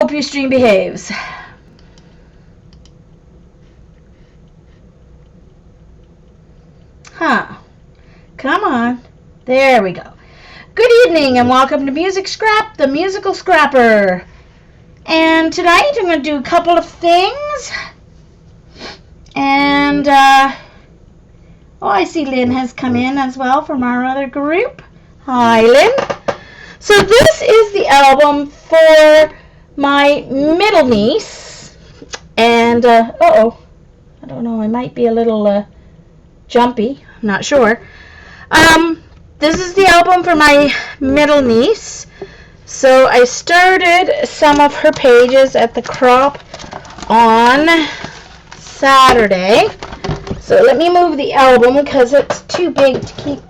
hope your stream behaves. Huh. Come on. There we go. Good evening and welcome to Music Scrap, the musical scrapper. And tonight I'm going to do a couple of things. And, oh, I see Lynn has come in as well from our other group. Hi, Lynn. So this is the album for my middle niece. And, uh-oh. I don't know, I might be a little, jumpy. I'm not sure. This is the album for my middle niece. So I started some of her pages at the crop on Saturday. So let me move the album because it's too big to keep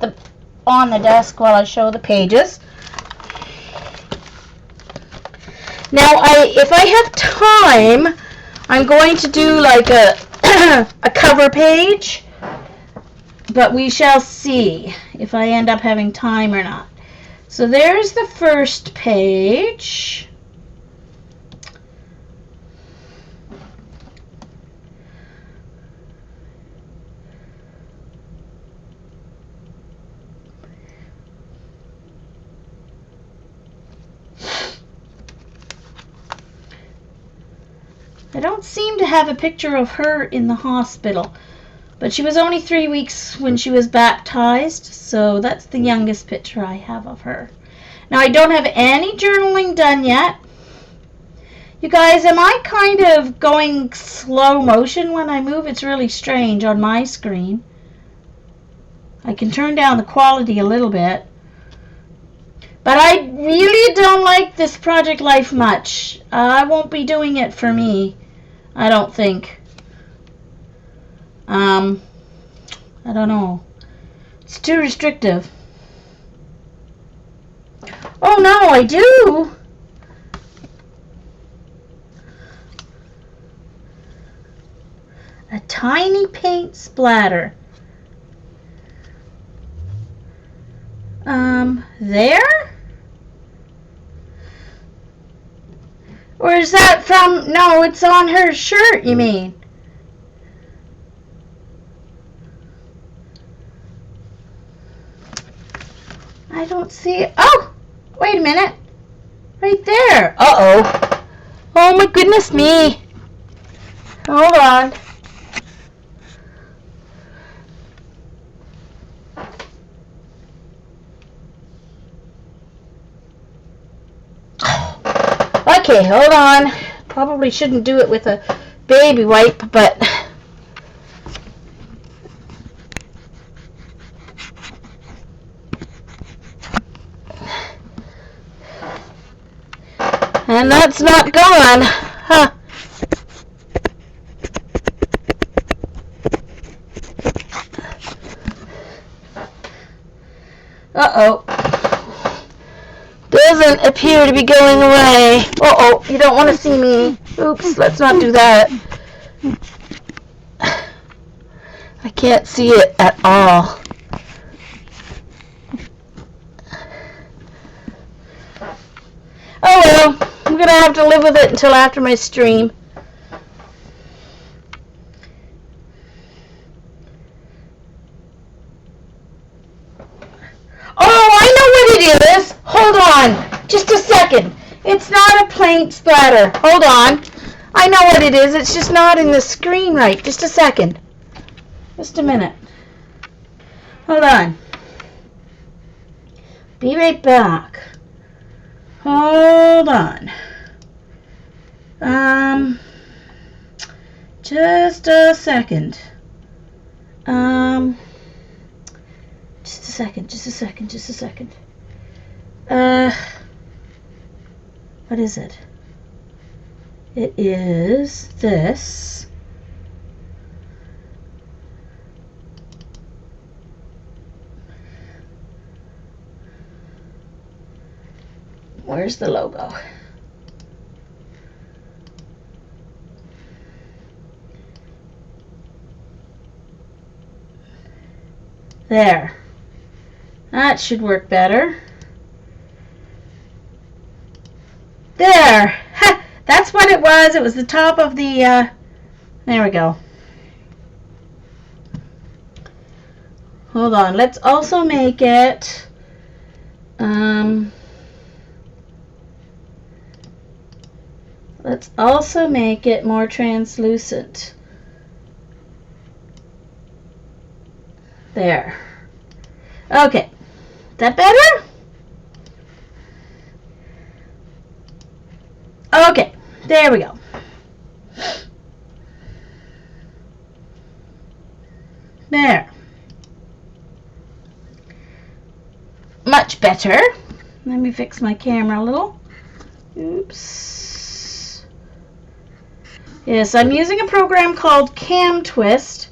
on the desk while I show the pages. Now, if I have time, I'm going to do like a cover page, but we shall see if I end up having time or not. So there's the first page. I don't seem to have a picture of her in the hospital, but she was only 3 weeks when she was baptized, so that's the youngest picture I have of her. Now, I don't have any journaling done yet. You guys, am I kind of going slow motion when I move? It's really strange on my screen. I can turn down the quality a little bit. But I really don't like this Project Life much. I won't be doing it for me, I don't think. I don't know. It's too restrictive. Oh no, I do! A tiny paint splatter. There? Or is that from, no, it's on her shirt, you mean? I don't see it. Oh, wait a minute. Right there. Uh-oh. Oh, my goodness me. Hold on. Okay, hold on. Probably shouldn't do it with a baby wipe, but... And that's not gone. Huh. Uh-oh. Doesn't appear to be going away. Uh-oh, you don't want to see me. Oops, let's not do that. I can't see it at all. Oh well, I'm going to have to live with it until after my stream. Oh, I know what it is. Hold on. Just a second. It's not a paint splatter. Hold on. I know what it is. It's just not in the screen right. Just a second. Just a minute. Hold on. Be right back. Hold on. Just a second. Just a second. What is it? It is this. Where's the logo? There. That should work better. There! Ha! That's what it was. It was the top of the, there we go. Hold on. Let's also make it, let's also make it more translucent. There. Okay. Is that better? Okay. There we go. There. Much better. Let me fix my camera a little. Oops. Yes, I'm using a program called Cam Twist.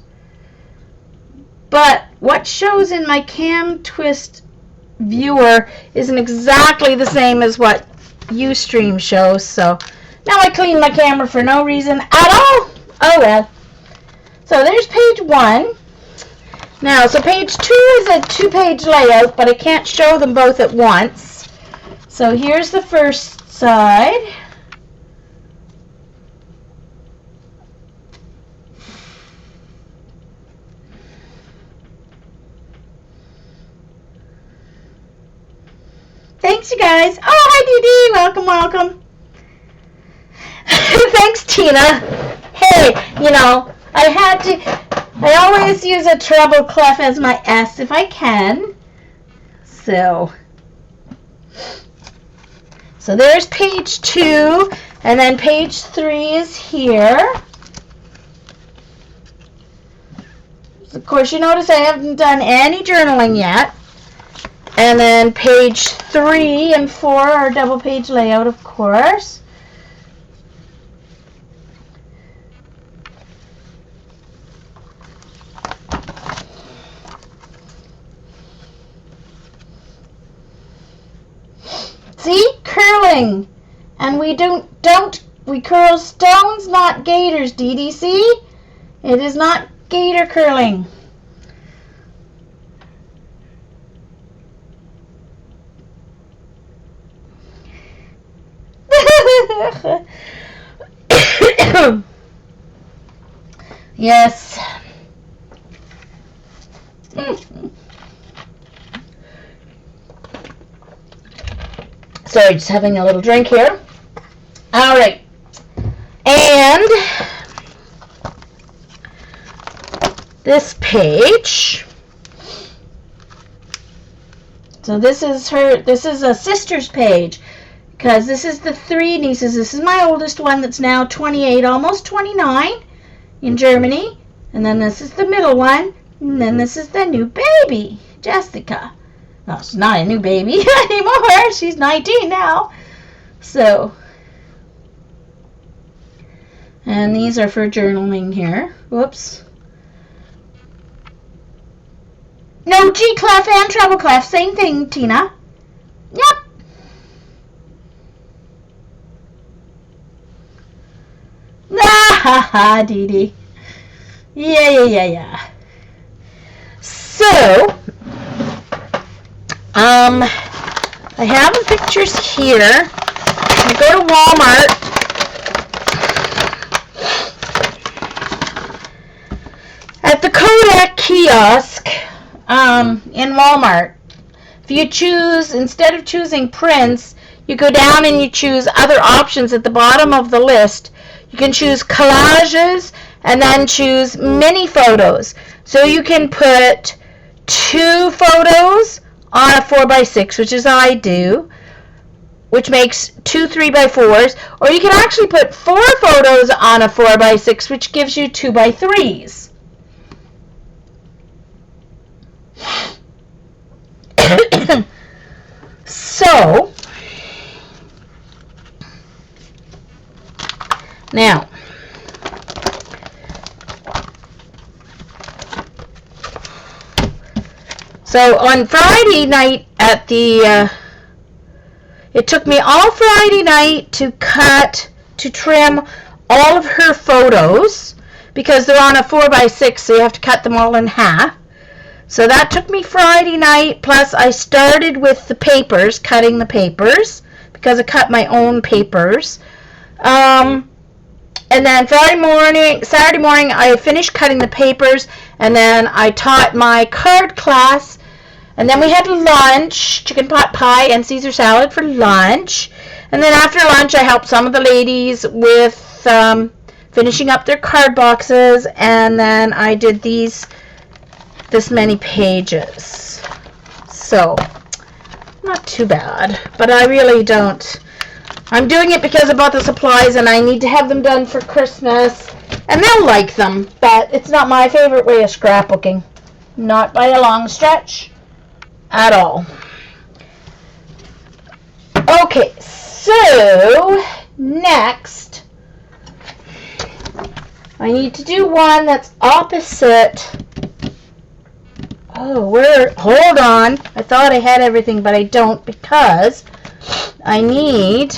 But what shows in my Cam Twist viewer isn't exactly the same as what Ustream shows. So now I clean my camera for no reason at all. Oh well. So there's page 1. Now, so page 2 is a 2-page layout, but I can't show them both at once. So here's the first side. Thanks, you guys. Oh, hi, Dee Dee. Welcome, welcome. Thanks, Tina. Hey, you know, I always use a treble clef as my S if I can. So there's page 2, and then page 3 is here. So of course, you notice I haven't done any journaling yet. And then page 3 and 4 are double page layout, of course. See? Curling. And we we curl stones, not gators, DDC. It is not gator curling. Yes. Sorry, just having a little drink here. All right. And this page. So this is a sister's page, because this is the 3 nieces. This is my oldest one that's now 28, almost 29 in Germany. And then this is the middle one. And then this is the new baby, Jessica. No, she's not a new baby anymore. She's 19 now. So, and these are for journaling here. Whoops. No, G clef and treble clef. Same thing, Tina. Yep. Ha ha, Dee Dee. Yeah. So, I have the pictures here. I go to Walmart. At the Kodak kiosk in Walmart, if you choose, instead of choosing prints, you go down and you choose other options at the bottom of the list. You can choose collages and then choose mini photos. So you can put 2 photos on a 4x6, which is how I do, which makes 2 3x4s, or you can actually put 4 photos on a 4x6, which gives you 2x3s. So, now, so on Friday night at the, it took me all Friday night to trim all of her photos, because they're on a 4x6, so you have to cut them all in half. So that took me Friday night, plus I started with the papers, cutting the papers, because I cut my own papers. And then Saturday morning, I finished cutting the papers, and then I taught my card class, and then we had lunch, chicken pot pie and Caesar salad for lunch, and then after lunch, I helped some of the ladies with finishing up their card boxes, and then I did this many pages. So, not too bad, but I really don't. I'm doing it because I bought the supplies and I need to have them done for Christmas. And they'll like them, but it's not my favorite way of scrapbooking. Not by a long stretch at all. Okay, so next I need to do one that's opposite. Oh, hold on. I thought I had everything, but I don't, because I need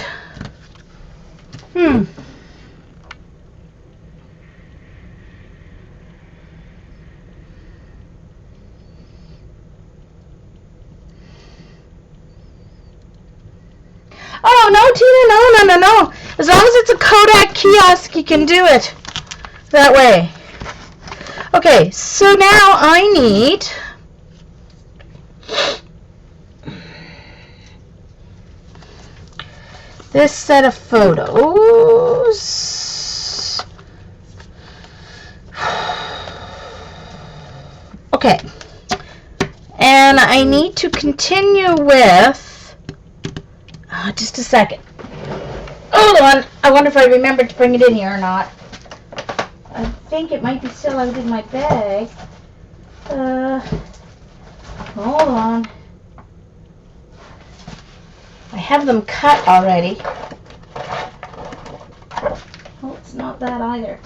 Oh, no, Tina, no. As long as it's a Kodak kiosk, you can do it that way. Okay, so now I need this set of photos. Okay, and I need to continue with, just a second. Hold on, I wonder if I remembered to bring it in here or not. I think it might be still out in my bag. Hold on. I have them cut already. Oh, it's not that either.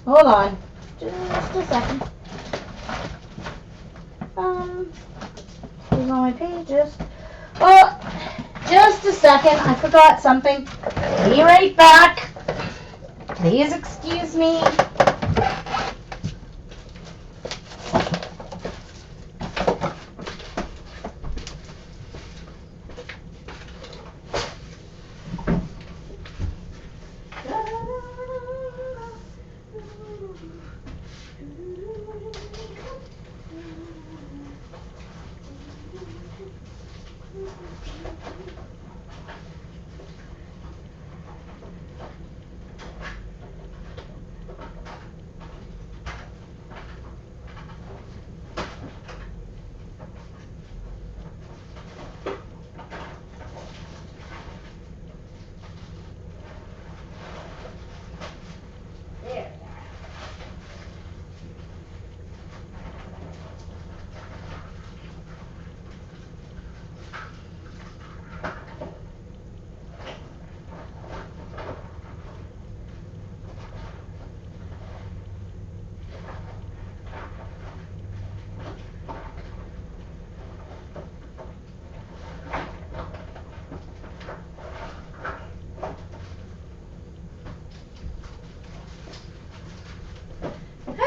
Hold on. Just a second. Here's all my pages. Oh, just a second. I forgot something. Be right back. Please excuse me.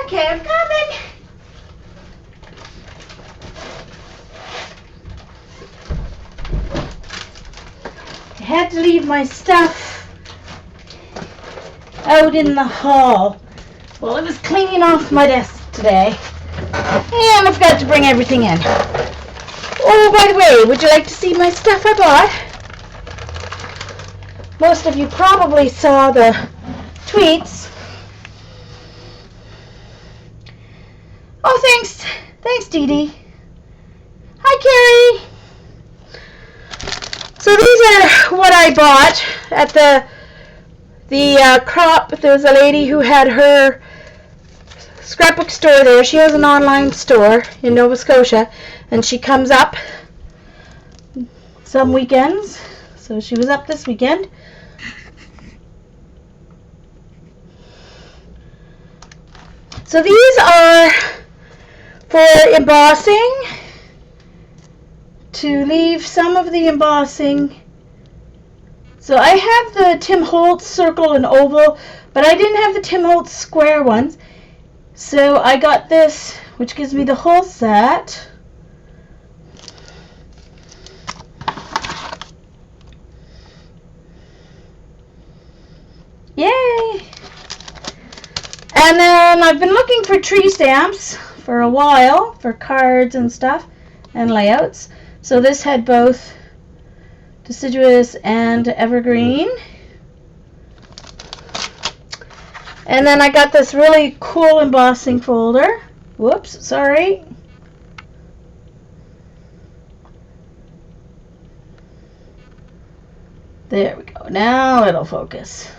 Okay, I'm coming. I had to leave my stuff out in the hall. Well, I was cleaning off my desk today, and I forgot to bring everything in. Oh, by the way, would you like to see my stuff I bought? Most of you probably saw the tweets. Oh, thanks. Thanks, Dee Dee. Hi, Carrie. So these are what I bought at the Crop. There was a lady who had her scrapbook store there. She has an online store in Nova Scotia, and she comes up some weekends. So she was up this weekend. So these are for embossing, to leave some of the embossing. So I have the Tim Holtz circle and oval, but I didn't have the Tim Holtz square ones. So I got this, which gives me the whole set. then I've been looking for tree stamps for a while for cards and stuff and layouts. So this had both deciduous and evergreen. And then I got this really cool embossing folder. Whoops, sorry. There we go. Now it'll focus.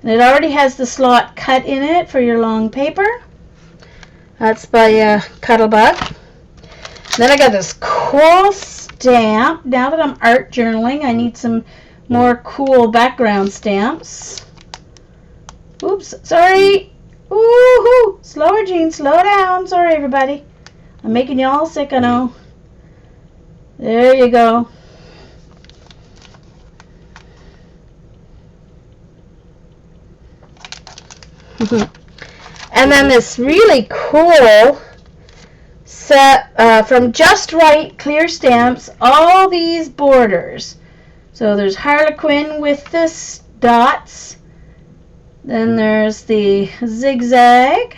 And it already has the slot cut in it for your long paper. That's by Cuttlebug. Then I got this cool stamp. Now that I'm art journaling, I need some more cool background stamps. Oops, sorry. Woohoo! Slower, Jean, slow down. Sorry, everybody. I'm making you all sick, I know. There you go. And then this really cool set from Just Right clear stamps, all these borders. So there's Harlequin with the dots. Then there's the zigzag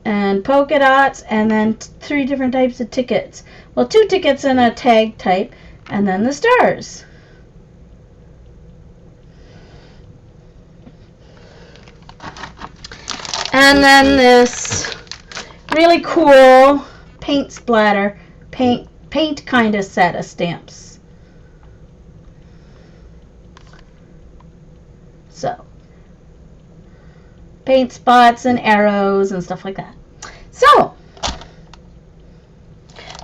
and polka dots, and then 3 different types of tickets. Well, 2 tickets and a tag type, and then the stars. And then this really cool paint splatter, paint kind of set of stamps. So, paint spots and arrows and stuff like that. So,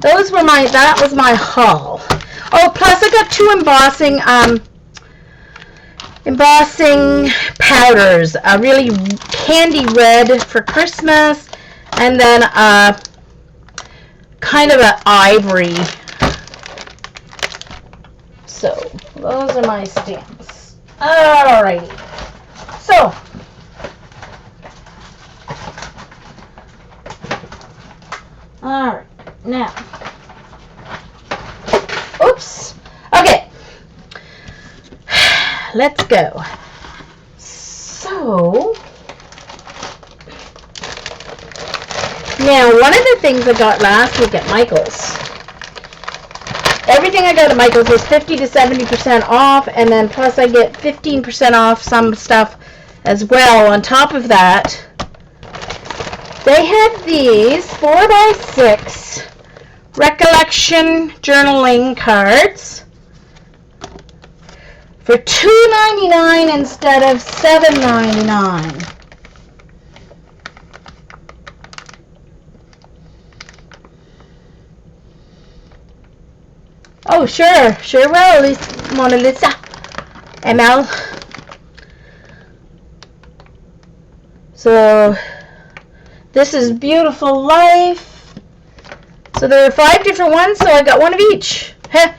that was my haul. Oh, plus I got 2 embossing powders, a really candy red for Christmas, and then kind of an ivory. So those are my stamps. Alrighty. So alright, now oops. Okay. Let's go. So, now one of the things I got last week at Michael's, everything I got at Michael's was 50 to 70% off, and then plus I get 15% off some stuff as well. On top of that, they had these 4x6 recollection journaling cards for $2.99 instead of $7.99. Oh, sure will, Mona Lisa. ML. So, this is Beautiful Life. So there are 5 different ones, so I got one of each. Heh.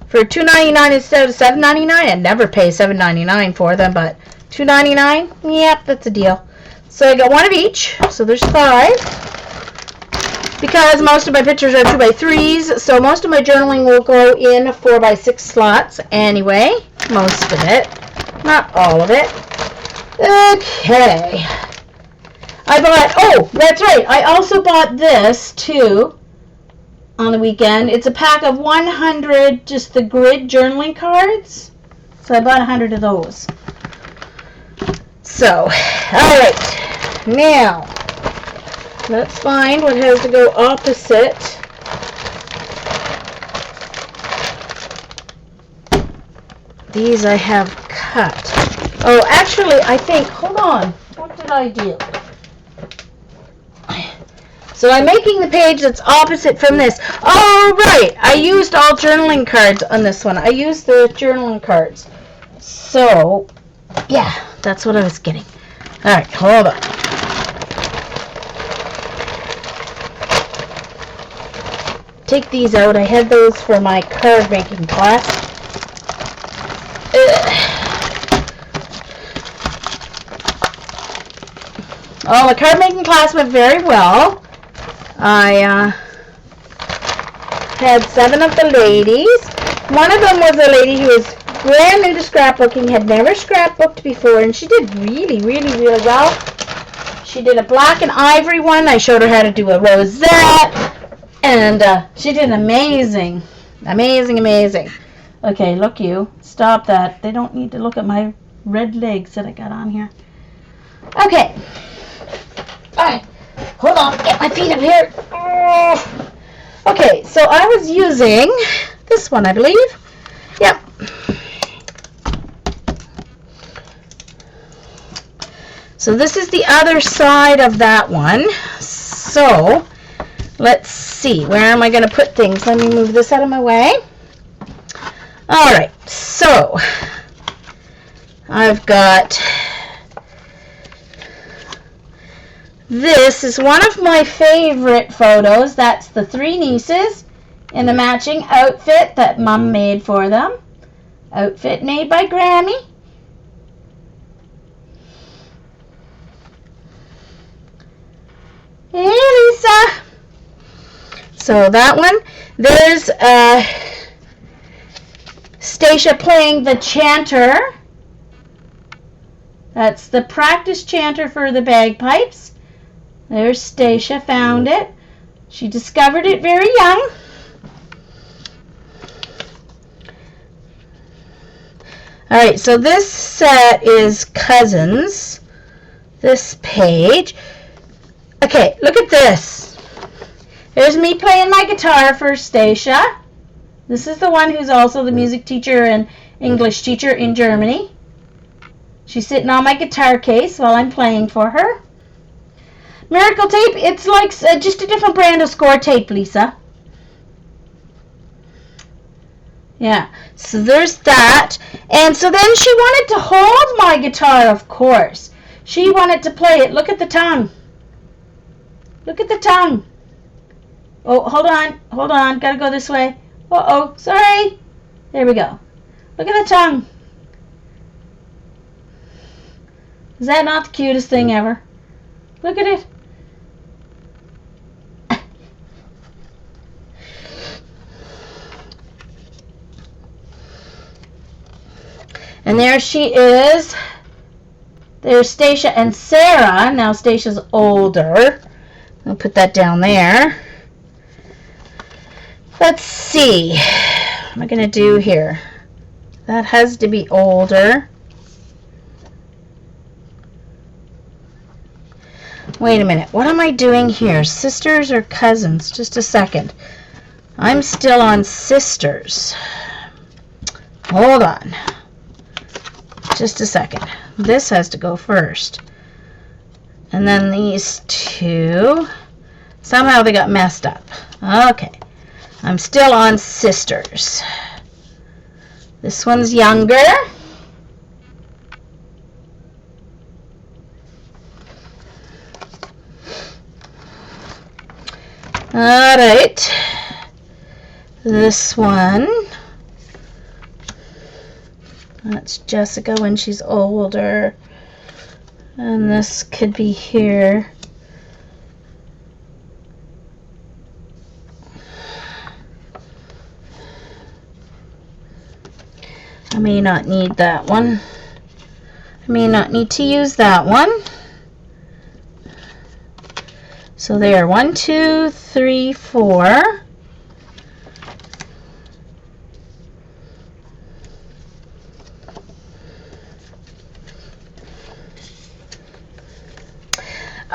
For $2.99 instead of $7.99. I'd never pay $7.99 for them, but $2.99, yep, that's a deal. So I got one of each, so there's 5. Because most of my pictures are 2x3s, so most of my journaling will go in 4x6 slots anyway. Most of it, not all of it. Okay. I bought, oh, that's right, I also bought this too on the weekend. It's a pack of 100 just the grid journaling cards. So I bought 100 of those. So, alright. Now, let's find what has to go opposite. These I have cut. Oh, actually, I think, hold on. What did I do? So I'm making the page that's opposite from this. Oh, right. I used all journaling cards on this one. I used the journaling cards. So, yeah, that's what I was getting. All right, hold on. Take these out. I had those for my card making class. Oh, the card making class went very well. I had 7 of the ladies. One of them was a lady who was brand new to scrapbooking, had never scrapbooked before, and she did really, really, really well. She did a black and ivory one. I showed her how to do a rosette, and she did amazing. Amazing, amazing. Okay, look you. Stop that. They don't need to look at my red legs that I got on here. Okay. Alright. Hold on. Get my feet up here. Oh. Okay, so I was using this one, I believe. Yep. So this is the other side of that one. So let's see. Where am I going to put things? Let me move this out of my way. Alright, so I've got, this is one of my favorite photos. That's the three nieces in the matching outfit that Mom made for them. Outfit made by Grammy. Hey, Lisa. So that one, there's Stacia playing the chanter. That's the practice chanter for the bagpipes. There's Stacia, found it. She discovered it very young. Alright, so this set is Cousins. This page. Okay, look at this. There's me playing my guitar for Stacia. This is the one who's also the music teacher and English teacher in Germany. She's sitting on my guitar case while I'm playing for her. Miracle tape, it's like just a different brand of score tape, Lisa. Yeah, so there's that. And so then she wanted to hold my guitar, of course. She wanted to play it. Look at the tongue. Look at the tongue. Oh, hold on. Gotta go this way. Uh-oh, sorry. There we go. Look at the tongue. Is that not the cutest thing ever? Look at it. And there she is. There's Stacia and Sarah. Now Stacia's older. I'll put that down there. Let's see. What am I going to do here? That has to be older. Wait a minute. What am I doing here? Sisters or cousins? Just a second. I'm still on sisters. Hold on. Just a second. This has to go first. And then these two. Somehow they got messed up. Okay. I'm still on sisters. This one's younger. Alright. This one. That's Jessica when she's older. And this could be here. I may not need that one. I may not need to use that one. So there, 1, 2, 3, 4.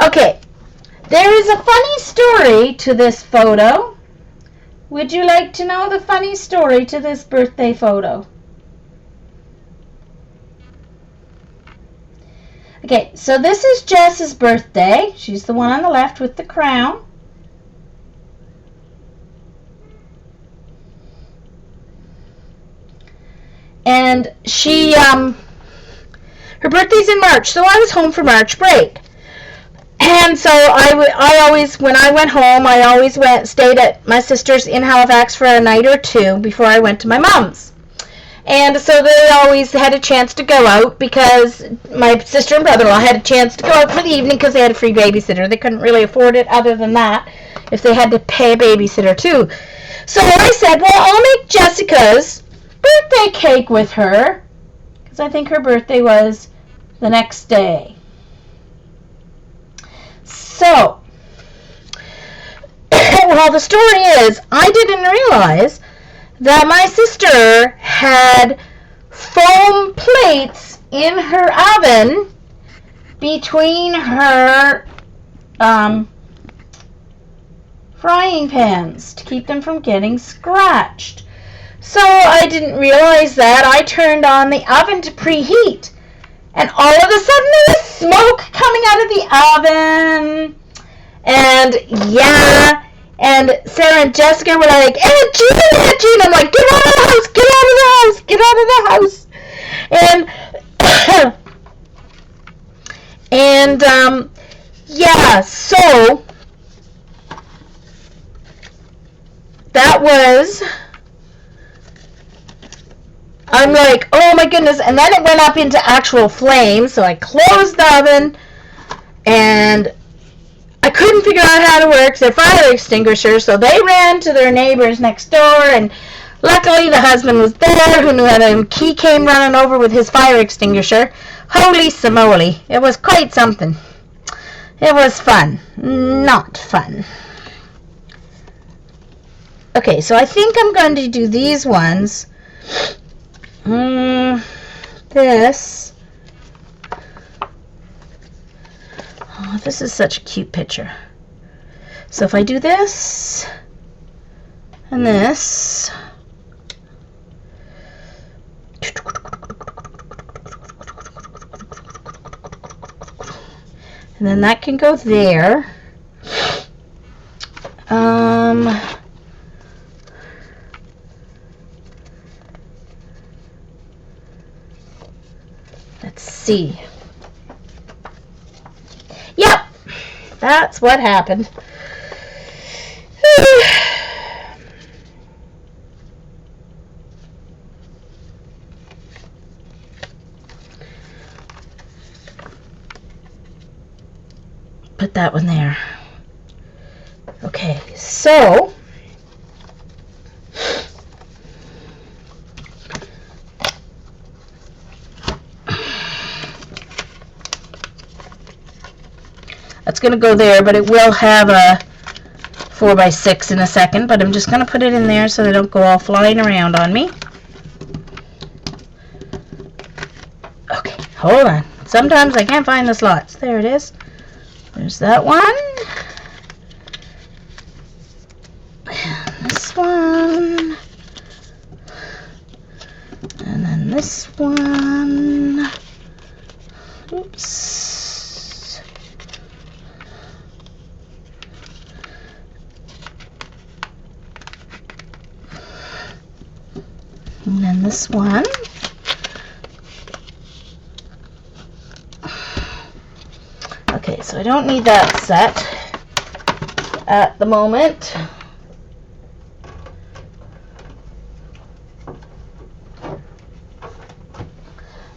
Okay, there is a funny story to this photo. Would you like to know the funny story to this birthday photo? Okay, so this is Jess's birthday. She's the one on the left with the crown. And she, her birthday's in March, so I was home for March break. And so I always, when I went home, I always stayed at my sister's in Halifax for a night or two before I went to my mom's. And so they always had a chance to go out because my sister and brother-in-law had a chance to go out for the evening because they had a free babysitter. They couldn't really afford it other than that if they had to pay a babysitter too. So I said, well, I'll make Jessica's birthday cake with her, because I think her birthday was the next day. So, well, the story is, I didn't realize that my sister had foam plates in her oven between her frying pans to keep them from getting scratched. So I didn't realize that. I turned on the oven to preheat, and all of a sudden there was smoke coming out of the oven. And yeah, and Sarah and Jessica were like, Aunt Jean, I'm like, get out of the house, get out of the house, get out of the house. And yeah, so that was, I'm like, oh my goodness. And then it went up into actual flames, so I closed the oven, and I couldn't figure out how to work their fire extinguisher, so they ran to their neighbors next door, and luckily the husband was there, who knew how to, and he came running over with his fire extinguisher. Holy simoly, it was quite something. It was fun. Not fun. Okay, so I think I'm going to do these ones. This. Oh, this is such a cute picture. So if I do this and this, and then that can go there. Let's see. Yep, that's what happened. Put that one there. Okay, so that's going to go there, but it will have a 4x6 in a second, but I'm just going to put it in there so they don't go all flying around on me. Okay, hold on. Sometimes I can't find the slots. There it is. There's that one. And this one. And then this one. Oops. And then this one. Okay, so I don't need that set at the moment.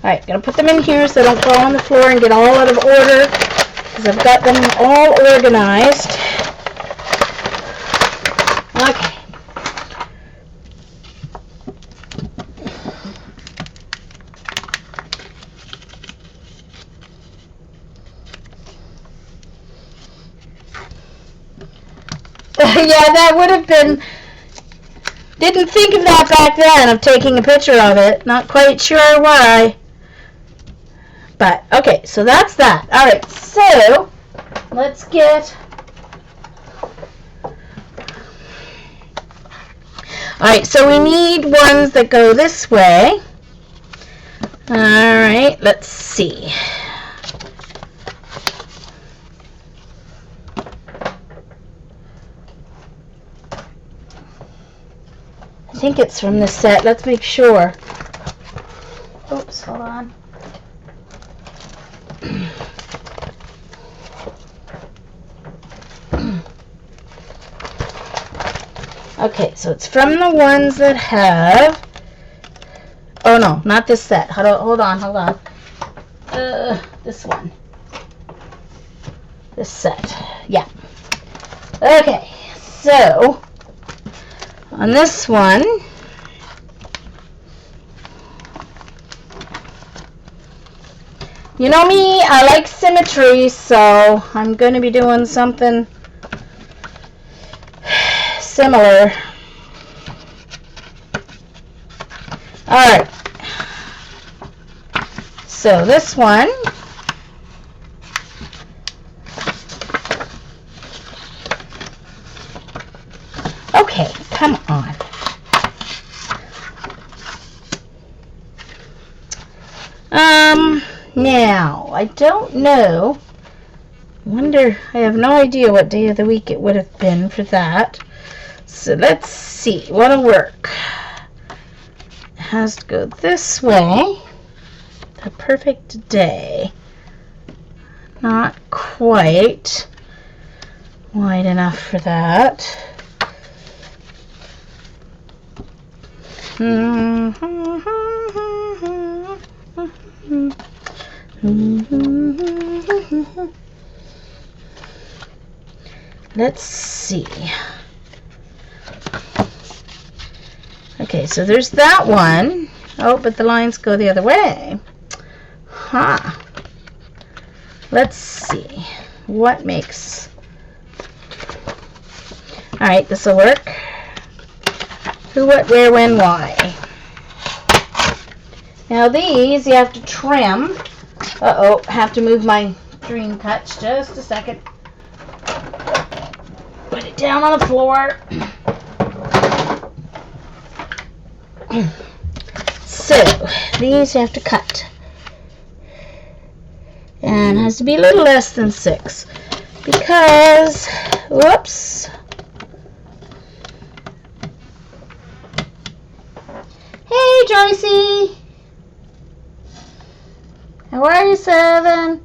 Alright, gonna put them in here so they don't fall on the floor and get all out of order, because I've got them all organized. Okay. Yeah, that would have been, didn't think of that back then, of taking a picture of it. Not quite sure why. But, okay, so that's that. Alright, so, let's get, alright, so we need ones that go this way. Alright, let's see. I think it's from this set. Let's make sure. Oops, hold on. Okay, so it's from the ones that have, oh no, not this set. Hold on. This one. This set. Yeah. Okay, so on this one, You know me, I like symmetry, so I'm going to be doing something similar. Alright. So this one, okay, come on. Now, I don't know. Wonder, I have no idea what day of the week it would have been for that. So let's see what'll work. It has to go this way. A perfect day. Not quite wide enough for that. Let's see. Okay, so there's that one. Oh, but the lines go the other way. Huh. Let's see. What makes... Alright, this will work. Who, what, where, when, why. Now these you have to trim. Uh-oh, have to move my dream cuts. Just a second. Put it down on the floor. So, these you have to cut. And it has to be a little less than 6. Because, whoops. Hey, Joycey. How are you, 7?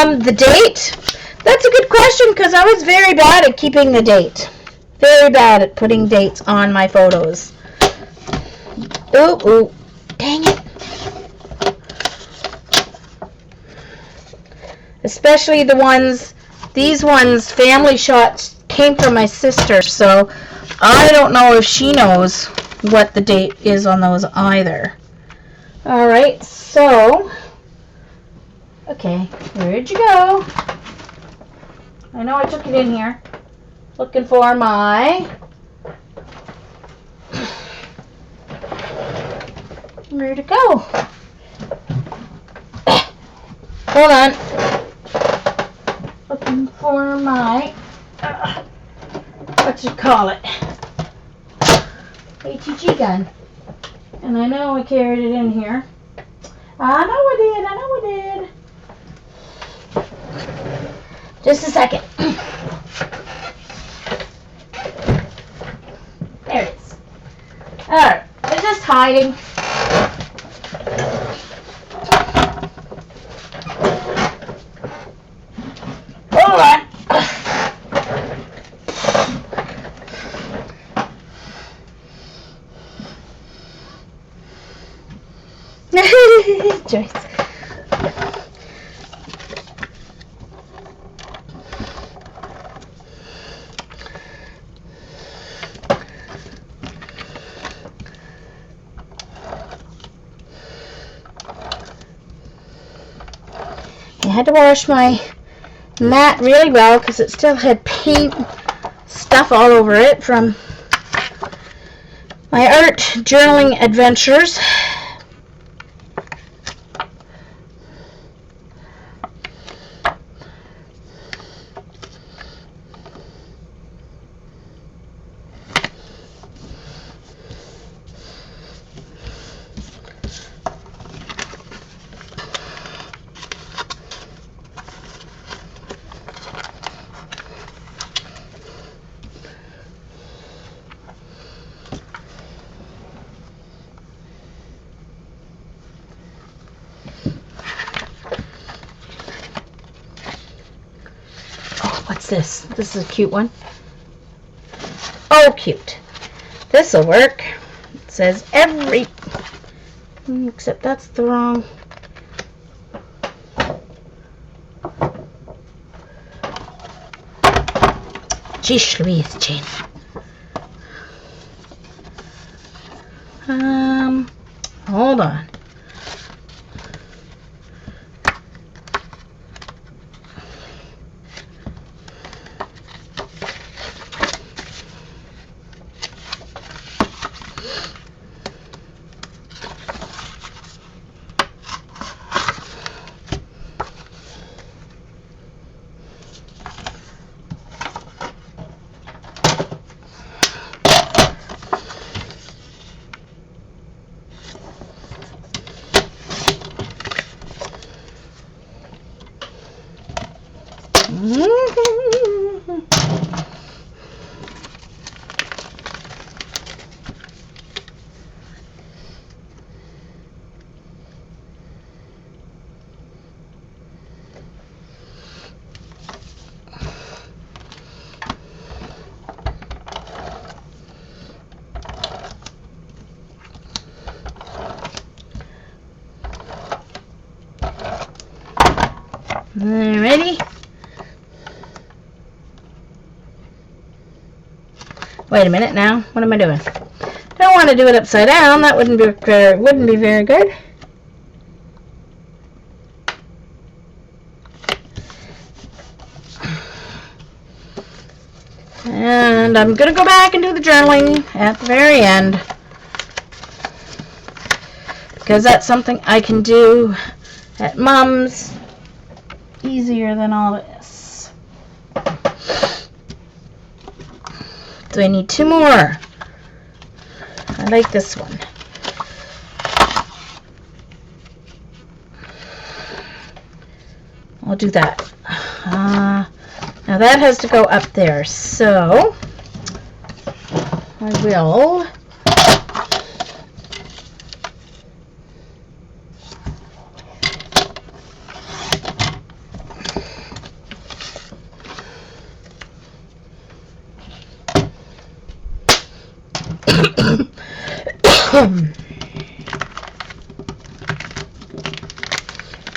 The date? That's a good question because I was very bad at keeping the date. Very bad at putting dates on my photos. Ooh, dang it. Especially the ones, these ones, family shots came from my sister, so I don't know if she knows what the date is on those either. Alright, so, okay, where'd you go? I know I took it in here. Looking for my... Where'd it go? Hold on. Looking for my... what you call it? ATG gun. And I know I carried it in here. I know I did. Just a second. There it is. Alright, it's just hiding. Hold on. Joyce. I had to wash my mat really well because it still had paint stuff all over it from my art journaling adventures. What's this? This is a cute one. Oh, cute. This'll work. It says every... except that's the wrong... Jeez Louise, Jane. Hold on. Ready? Wait a minute now. What am I doing? Don't want to do it upside down. That wouldn't be very good. And I'm going to go back and do the journaling at the very end, because that's something I can do at Mom's easier than all this. So I need 2 more. I like this one. I'll do that. Now that has to go up there, so I will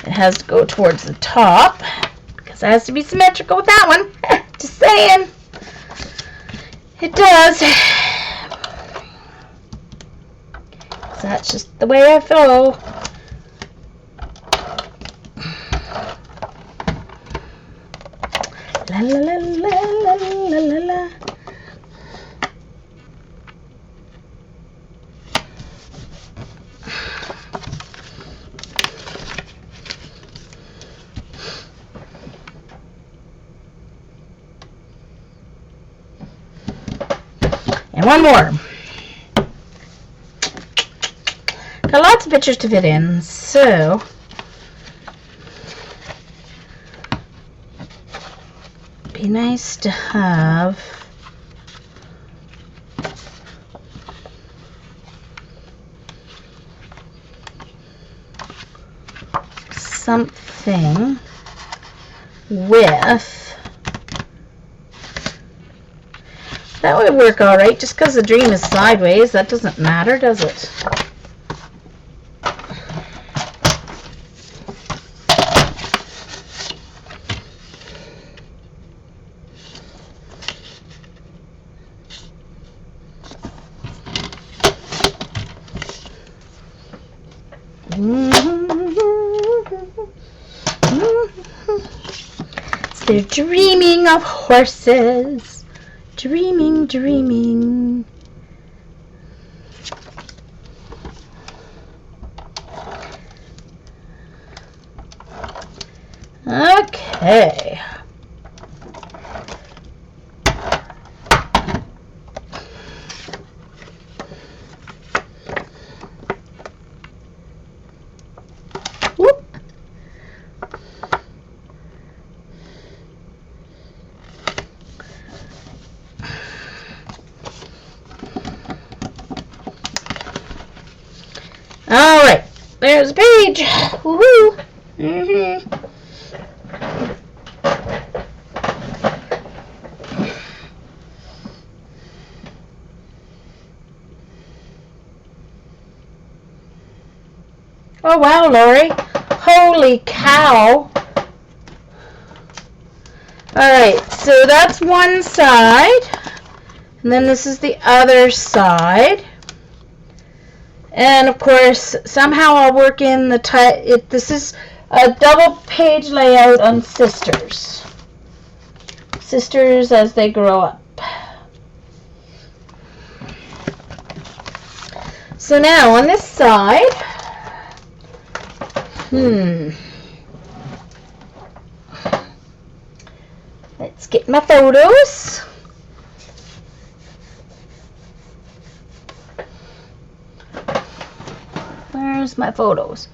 it has to go towards the top because it has to be symmetrical with that one. Just saying. It does. That's just the way I feel. La la la la la la la la. And one more. Got lots of pictures to fit in, so be nice to have something with. That would work all right. Just because the dream is sideways, that doesn't matter, does it? So they're dreaming of horses. Dreaming, dreaming. Okay. Whoop. All right, there's a page. Woohoo! Oh wow, Lori! Holy cow! All right, so that's one side, and then this is the other side. And of course, somehow I'll work in the this is a double page layout on sisters. Sisters as they grow up. So now on this side, let's get my photos. Where's my photos?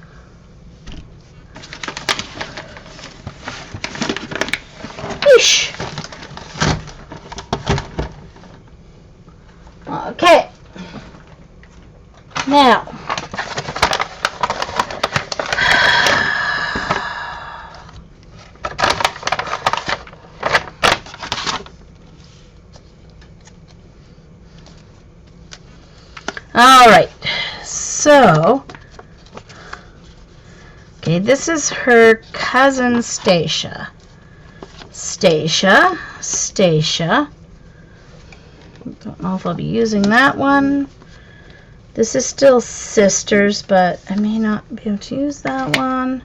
Ish. Okay. Now. All right. So, Okay, this is her cousin Stacia. Stacia. Don't know if I'll be using that one. This is still sisters, but I may not be able to use that one.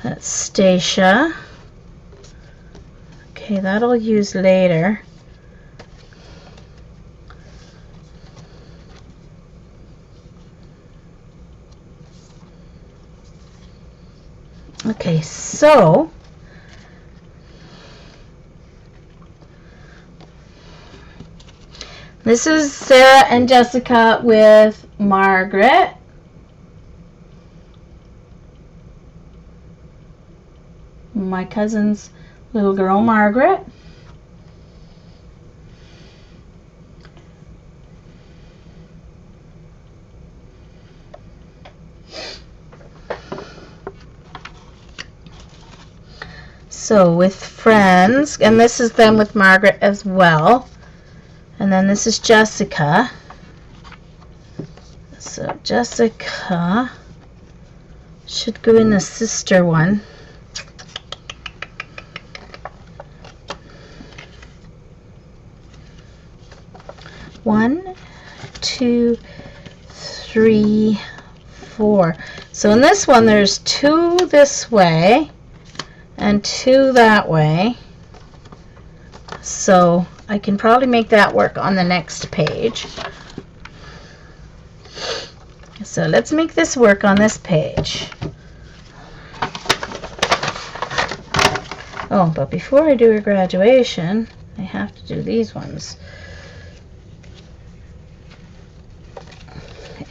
That's Stacia. Okay, that'll use later. Okay, so this is Sarah and Jessica with Margaret. My cousin's little girl, Margaret. So with friends, and this is them with Margaret as well. And then this is Jessica. So Jessica should go in the sister one. One, two, three, four. So in this one, there's 2 this way and 2 that way. So I can probably make that work on the next page. So let's make this work on this page. Oh, but before I do her graduation, I have to do these ones.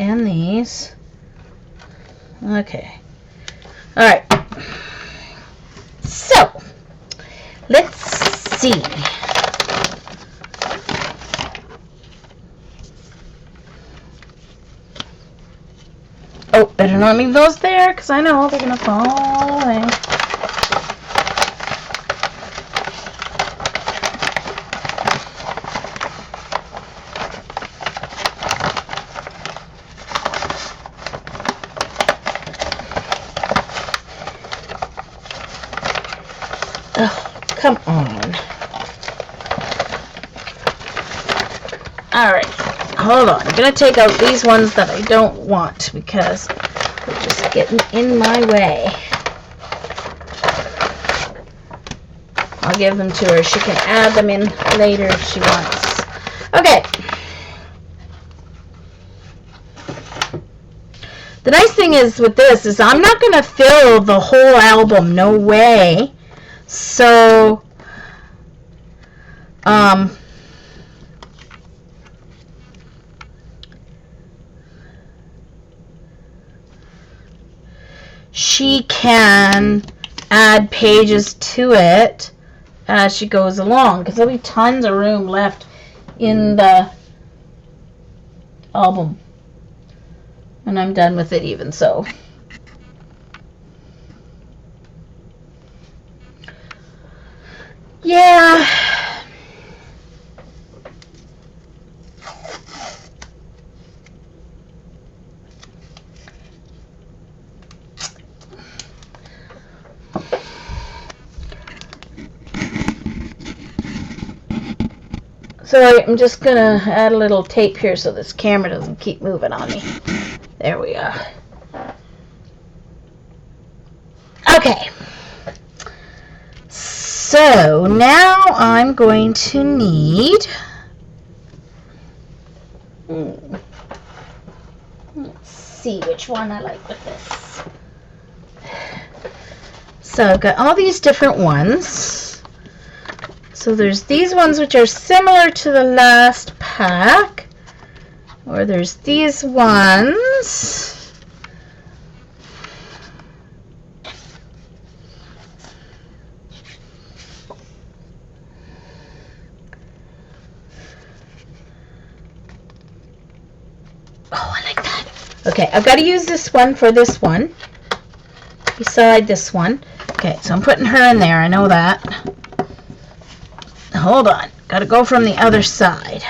And these. Okay. Alright. So, let's see. Oh, better not leave those there, because I know they're going to fall away. Oh, come on. Alright, hold on. I'm going to take out these ones that I don't want because they're just getting in my way. I'll give them to her. She can add them in later if she wants. Okay. The nice thing is with this is I'm not going to fill the whole album. No way. So, she can add pages to it as she goes along, because there'll be tons of room left in the album when I'm done with it, even so. Yeah. So I'm just going to add a little tape here so this camera doesn't keep moving on me. There we are. Okay. So now I'm going to need, let's see which one I like with this. So I've got all these different ones. So there's these ones which are similar to the last pack, or there's these ones. Oh, I like that. Okay, I've got to use this one for this one beside this one. Okay, so I'm putting her in there. I know that. Hold on. Got to go from the other side.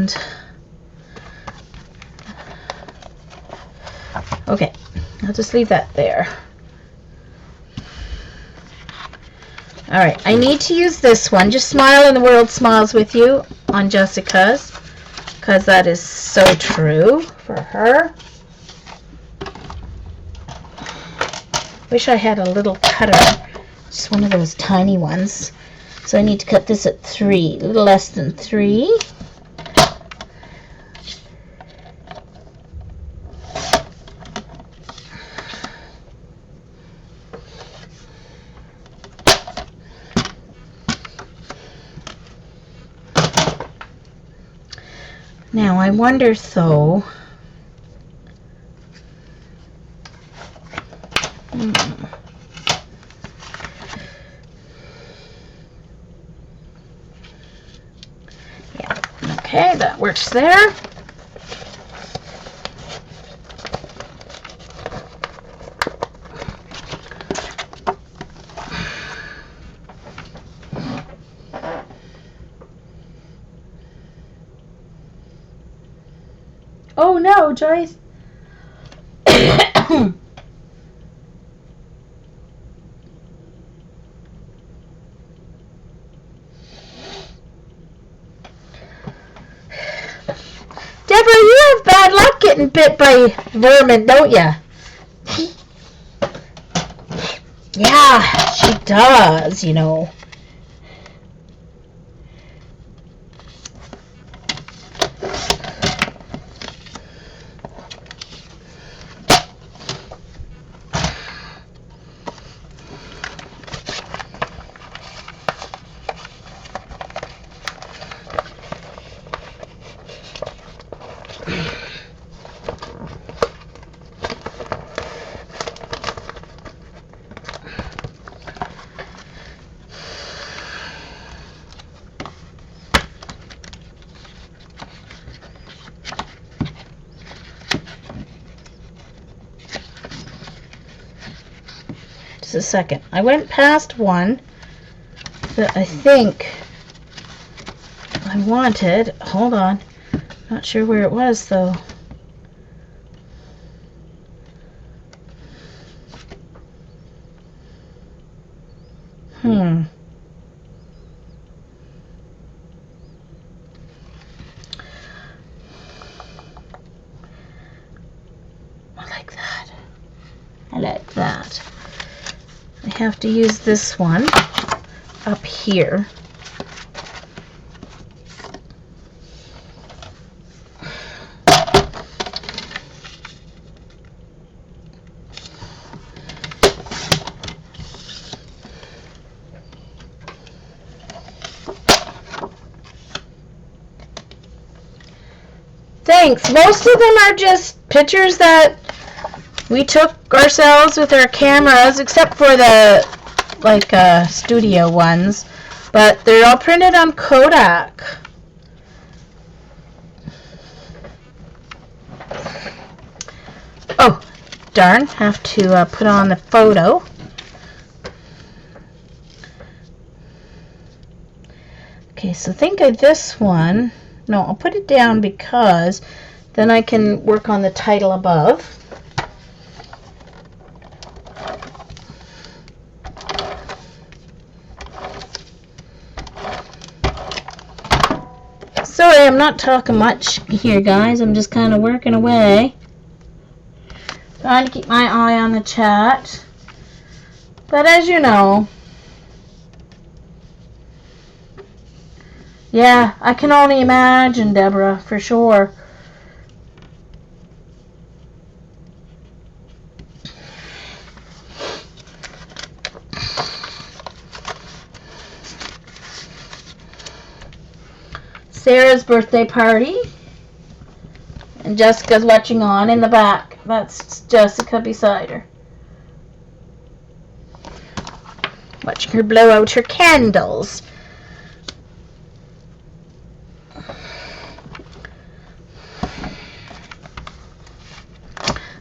and okay, I'll just leave that there. Alright, I need to use this one. Just smile and the world smiles with you on Jessica's, because that is so true for her. Wish I had a little cutter, just one of those tiny ones. So I need to cut this at 3, a little less than 3. Now I wonder though, yeah, okay, that works there. Oh no, Joyce. Deborah, you have bad luck getting bit by vermin, don't ya? Yeah, she does, you know. Just a second. I went past one that I think I wanted. Hold on. Not sure where it was though. I like that. I like that. I have to use this one up here. Thanks. Most of them are just pictures that we took ourselves with our cameras, except for the studio ones, but they're all printed on Kodak. Oh, darn, have to put on the photo. Okay, so think of this one. No, I'll put it down because then I can work on the title above. Sorry, I'm not talking much here, guys. I'm just kind of working away. Trying to keep my eye on the chat. But as you know, yeah, I can only imagine, Deborah, for sure. Sarah's birthday party. And Jessica's watching on in the back. That's Jessica beside her. Watching her blow out her candles.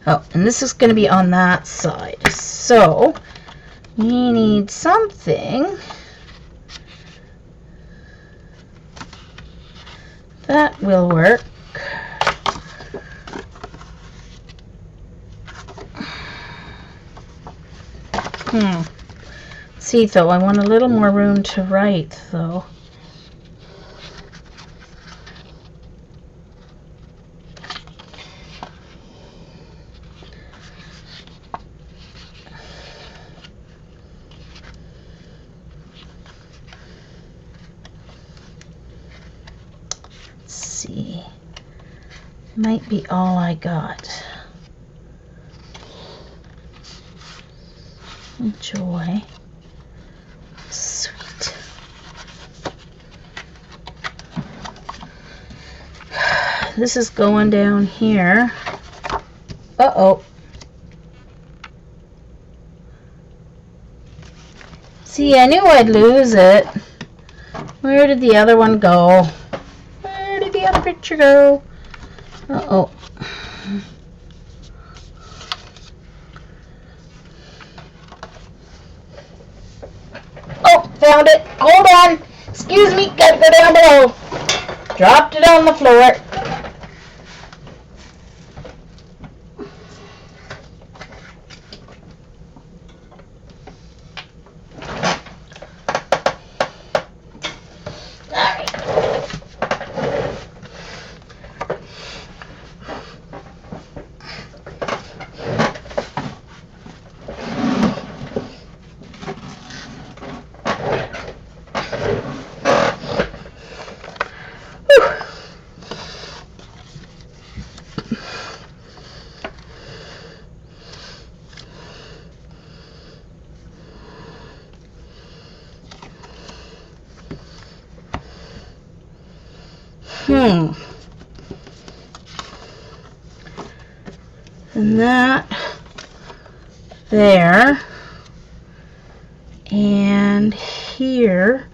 Oh, and this is going to be on that side. So, we need something That will work. See, though, I want a little more room to write, though. Let's see. Might be all I got. Enjoy. Sweet. This is going down here. Uh-oh. See, I knew I'd lose it. Where did the other one go? Where did the other picture go? Uh-oh. Oh, found it. Hold on. Excuse me. Gotta go down below. Dropped it on the floor. And that there, and here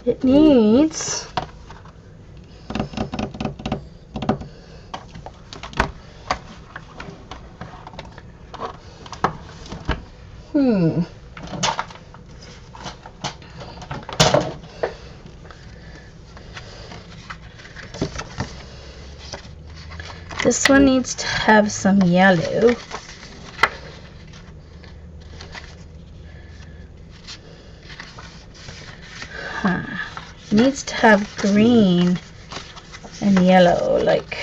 it needs this one needs to have some yellow. It needs to have green and yellow, like.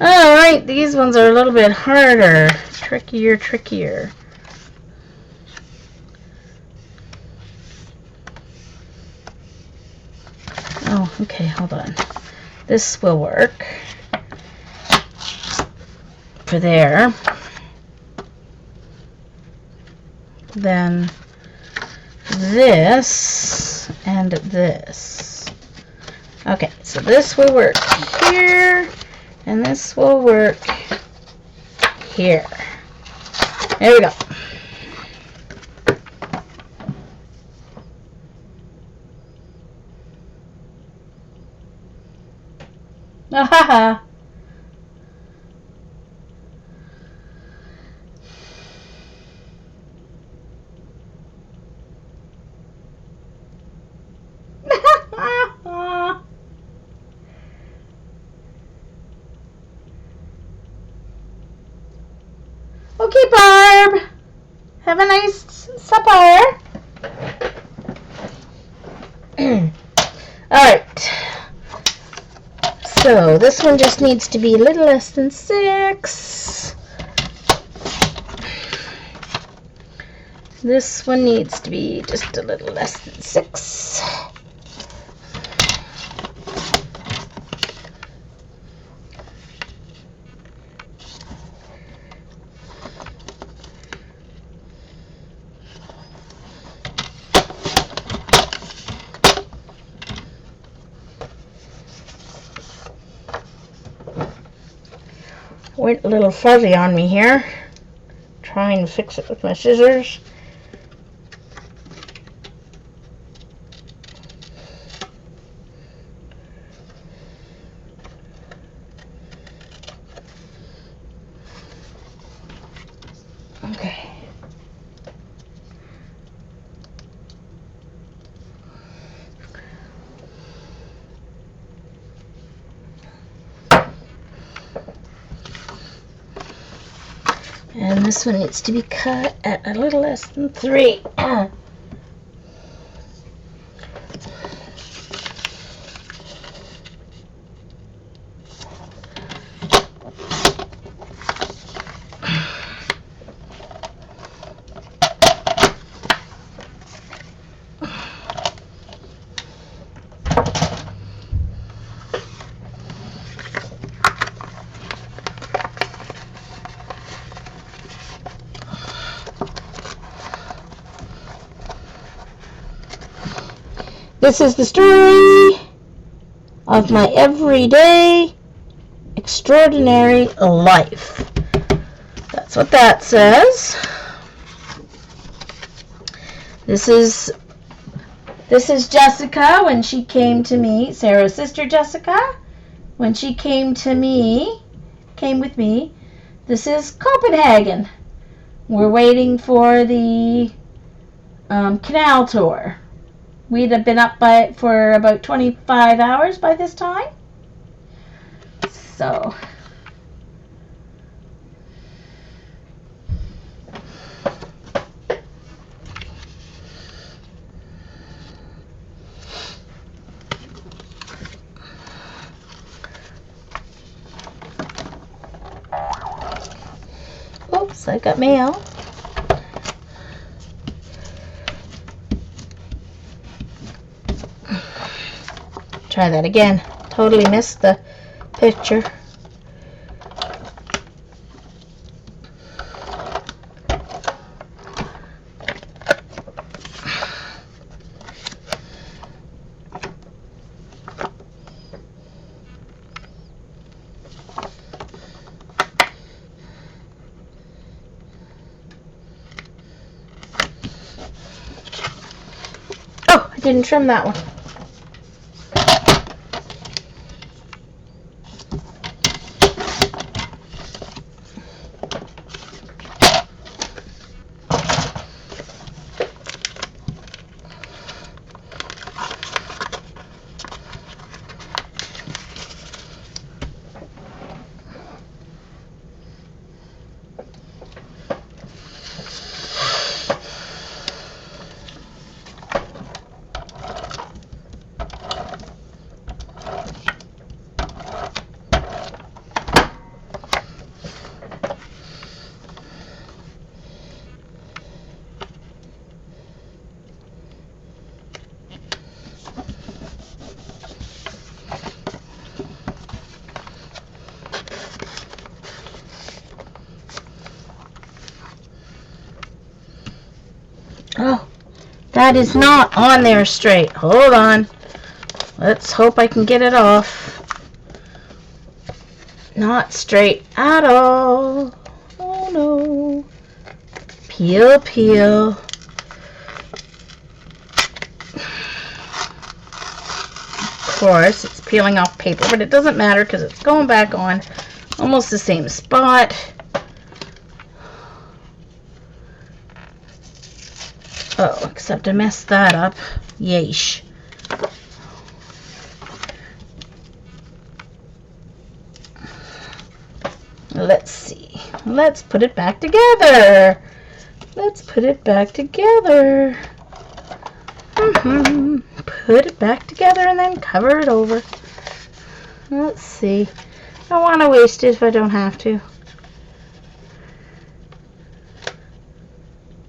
Alright, these ones are a little bit harder. Trickier. Oh, okay, hold on. This will work for there. Then this and this. Okay, so this will work here, and this will work here. There we go. Ahaha. Okay, Barb. Have a nice supper. Alright. So, this one just needs to be a little less than 6. This one needs to be just a little less than 6. Went a little fuzzy on me here. Trying to fix it with my scissors. And this one needs to be cut at a little less than 3. This is the story of my everyday extraordinary life. That's what that says. This is Jessica when she came to me, Sarah's sister Jessica, when she came with me. This is Copenhagen. We're waiting for the canal tour. We'd have been up for about 25 hours by this time. So, oops, I got mail. Try that again. Totally missed the picture. Oh, I didn't trim that one. Oh, that is not on there straight. Hold on. Let's hope I can get it off. Not straight at all. Oh no. Peel, peel. Of course, it's peeling off paper, but it doesn't matter because it's going back on almost the same spot. Oh, except I messed that up. Yeesh. Let's see. Let's put it back together. Let's put it back together. Put it back together and then cover it over. Let's see. I don't want to waste it if I don't have to.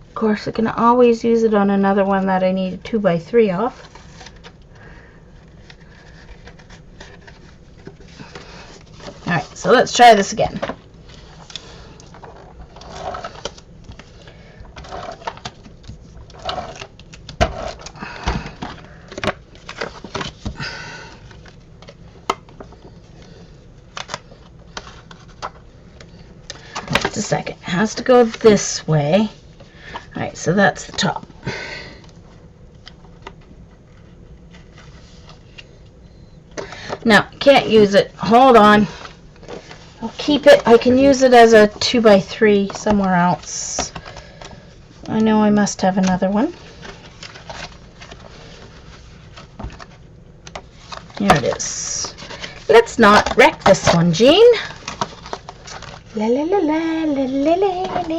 Of course, I can always use it on another one that I need a 2x3 off. Alright, so let's try this again. Just a second. It has to go this way. Alright, so that's the top. Now, can't use it. Hold on. I'll keep it. I can use it as a 2x3 somewhere else. I know I must have another one. Here it is. Let's not wreck this one, Jean. La la la la la la la la la.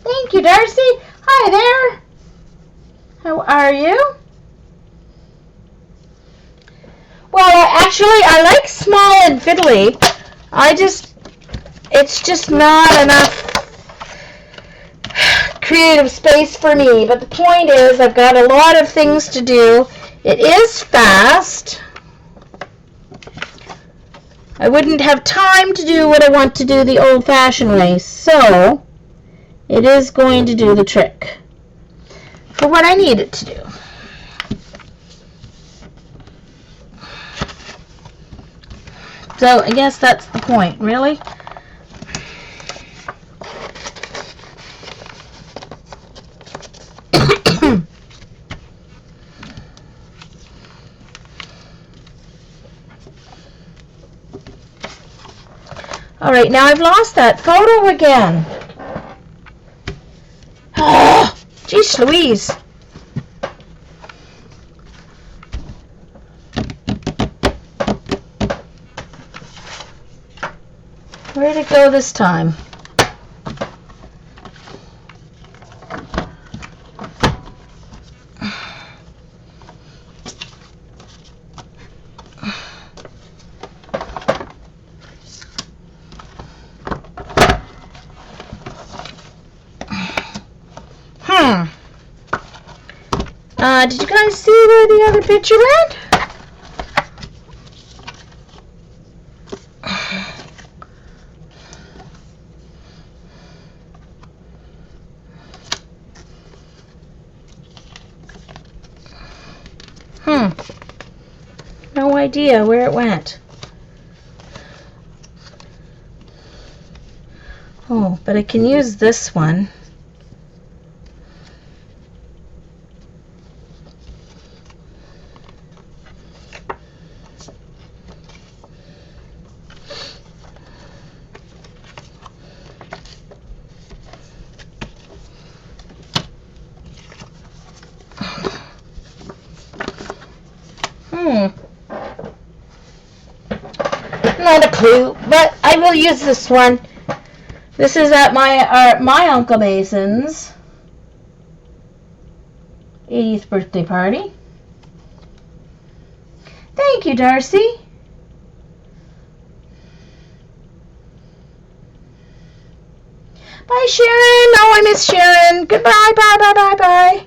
Thank you, Darcy. Hi there. How are you? Well, I like small and fiddly. It's just not enough creative space for me. But the point is, I've got a lot of things to do. It is fast. I wouldn't have time to do what I want to do the old-fashioned way, so it is going to do the trick for what I need it to do. So I guess that's the point, really. All right, now I've lost that photo again. Oh, geez Louise. Where'd it go this time? Did you guys see where the other picture went? No idea where it went. Oh, but I can use this one. Not a clue, but I will use this one. This is at my Uncle Mason's 80th birthday party. Thank you, Darcy. Bye, Sharon. Oh, I miss Sharon. Goodbye, bye, bye, bye, bye.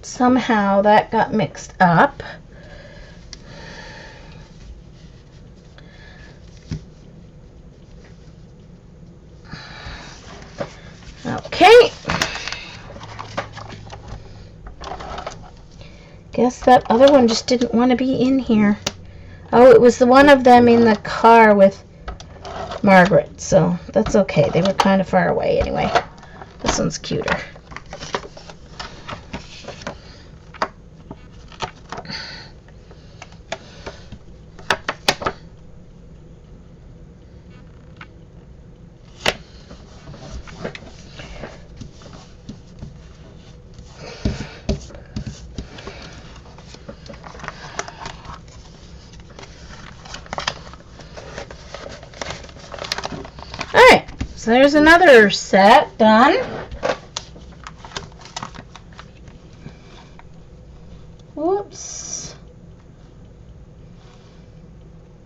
Somehow that got mixed up. Okay. Guess that other one just didn't want to be in here. Oh, it was the one of them in the car with Margaret, so that's okay. They were kind of far away anyway. This one's cuter. Alright, so there's another set done. Whoops.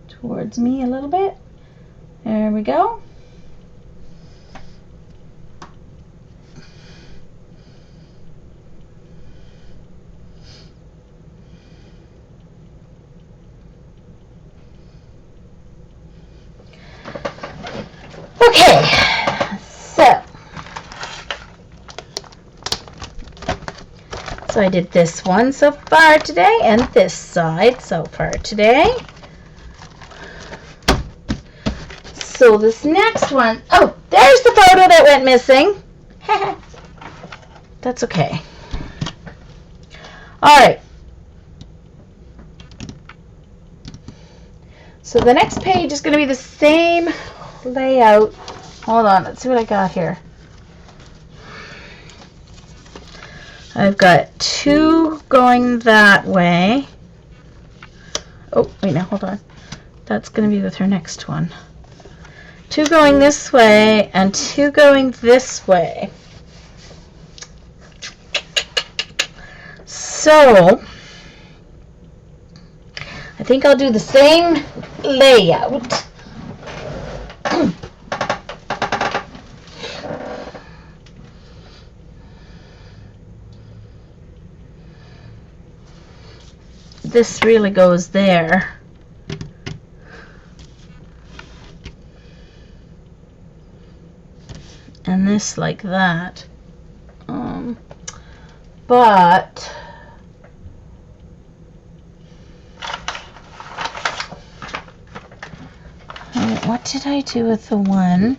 Towards me a little bit. There we go. Okay, so I did this one so far today and this side so far today. So this next one, oh, there's the photo that went missing. That's okay. Alright. So the next page is going to be the same layout. Hold on, let's see what I got here. I've got 2 going that way. Oh, wait, now hold on. That's going to be with her next one. 2 going this way and 2 going this way. So, I think I'll do the same layout. This really goes there. And this like that. But what did I do with the one?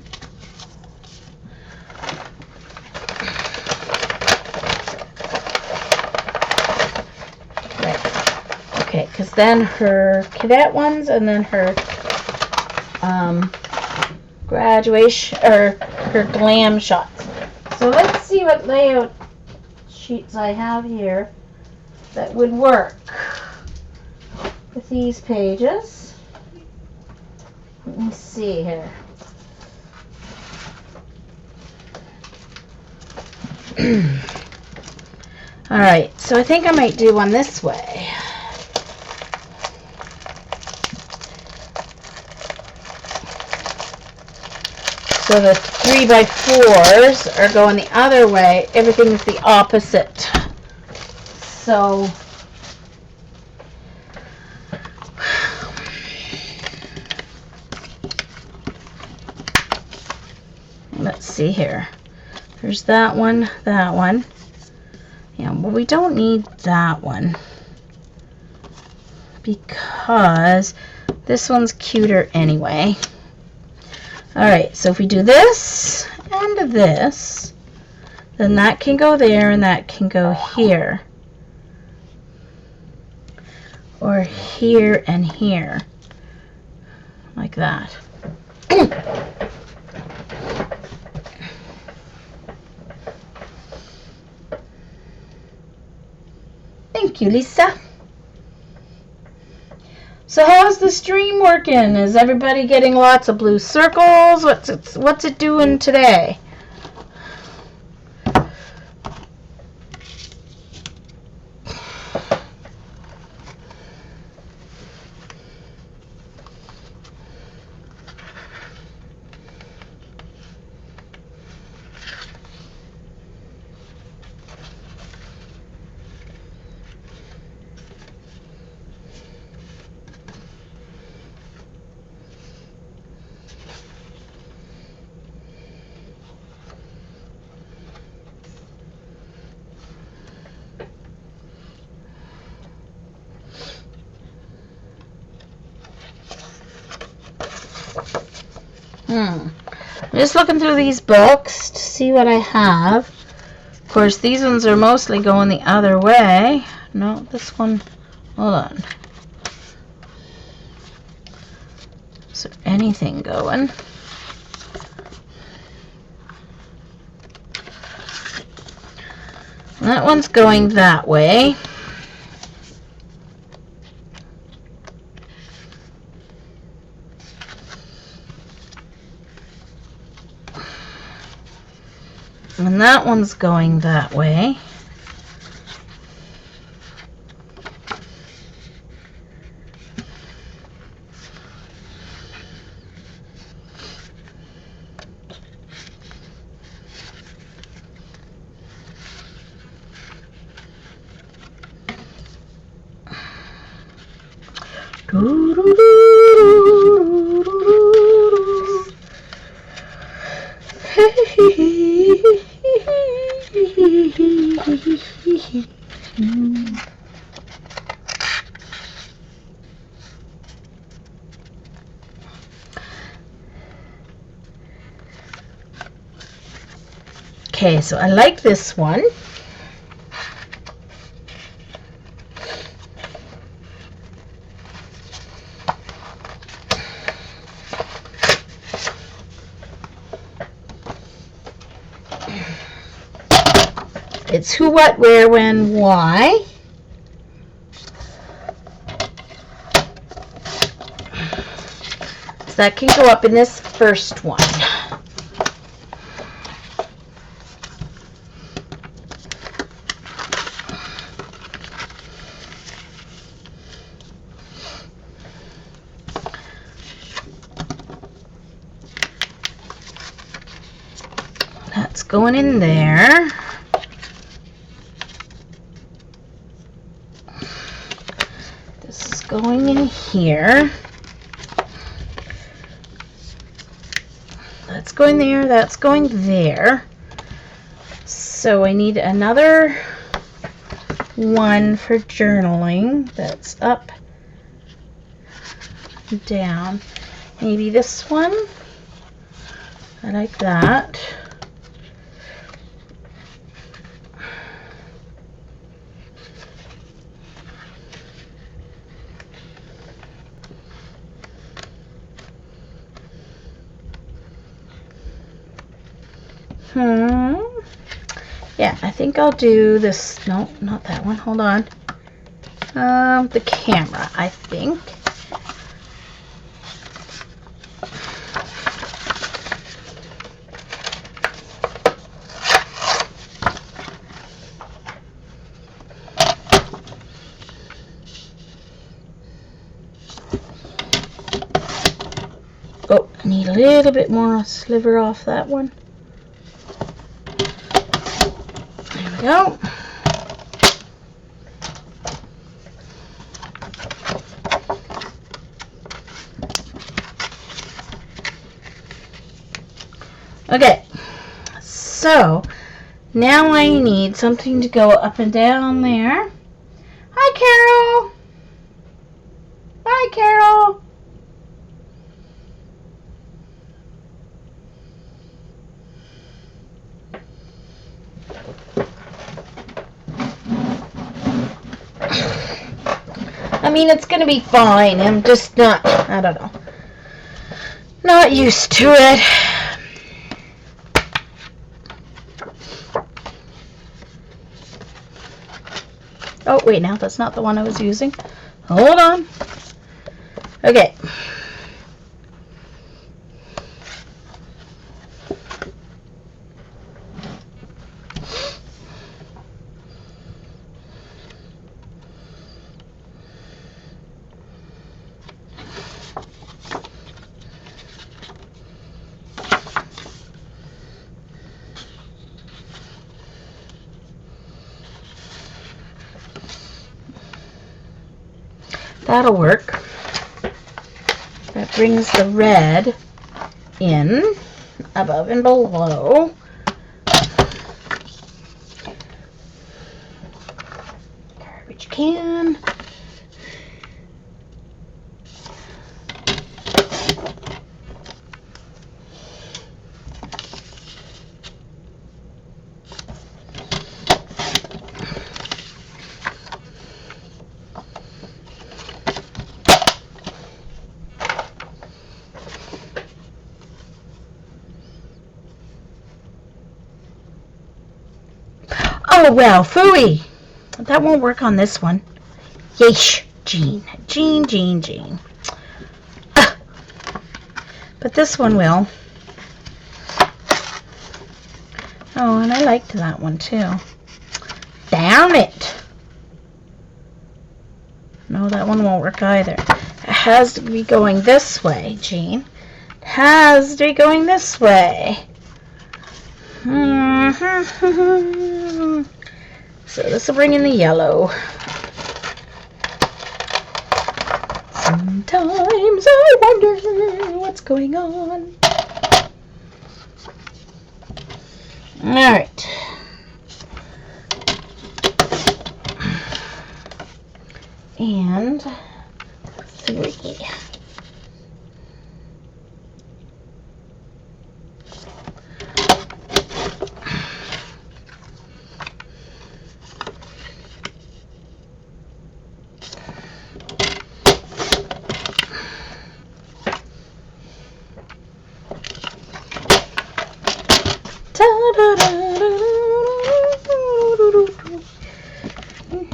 Okay, because then her cadet ones and then her graduation or her glam shots. So let's see what layout sheets I have here that would work with these pages. Let me see here. Alright, so I think I might do one this way. So the 3x4s are going the other way. Everything's the opposite. So let's see here. There's that one, that one. Yeah, well, we don't need that one because this one's cuter anyway. Alright, so if we do this and this, then that can go there and that can go here. Or here and here. Like that. Thank you, Lisa. So how's the stream working? Is everybody getting lots of blue circles? What's it doing today? I'm just looking through these books to see what I have. Of course, these ones are mostly going the other way. No, this one, hold on. Is there anything going? That one's going that way. And that one's going that way. Okay, so I like this one. Who's who, what, where, when, why. So that can go up in this first one. That's going in there. This is going in here. That's going there, that's going there. So I need another one for journaling that's up, down. Maybe this one. I like that. Yeah, I think I'll do this. No, not that one. Hold on. The camera, I think. Oh, I need a little bit more sliver off that one. There we go. Okay, so now I need something to go up and down there. Hi, Carol. Hi, Carol. I mean, it's going to be fine. I'm just not, I don't know, not used to it. Oh, wait, now that's not the one I was using. Hold on. Okay. That'll work. That brings the red in above and below. Garbage can. Oh, well, phooey. That won't work on this one. Yeesh. Jean. But this one will. Oh, and I liked that one, too. Damn it. No, that one won't work either. It has to be going this way, Jean. It has to be going this way. So this will bring in the yellow. Sometimes I wonder what's going on. Alright. And 3.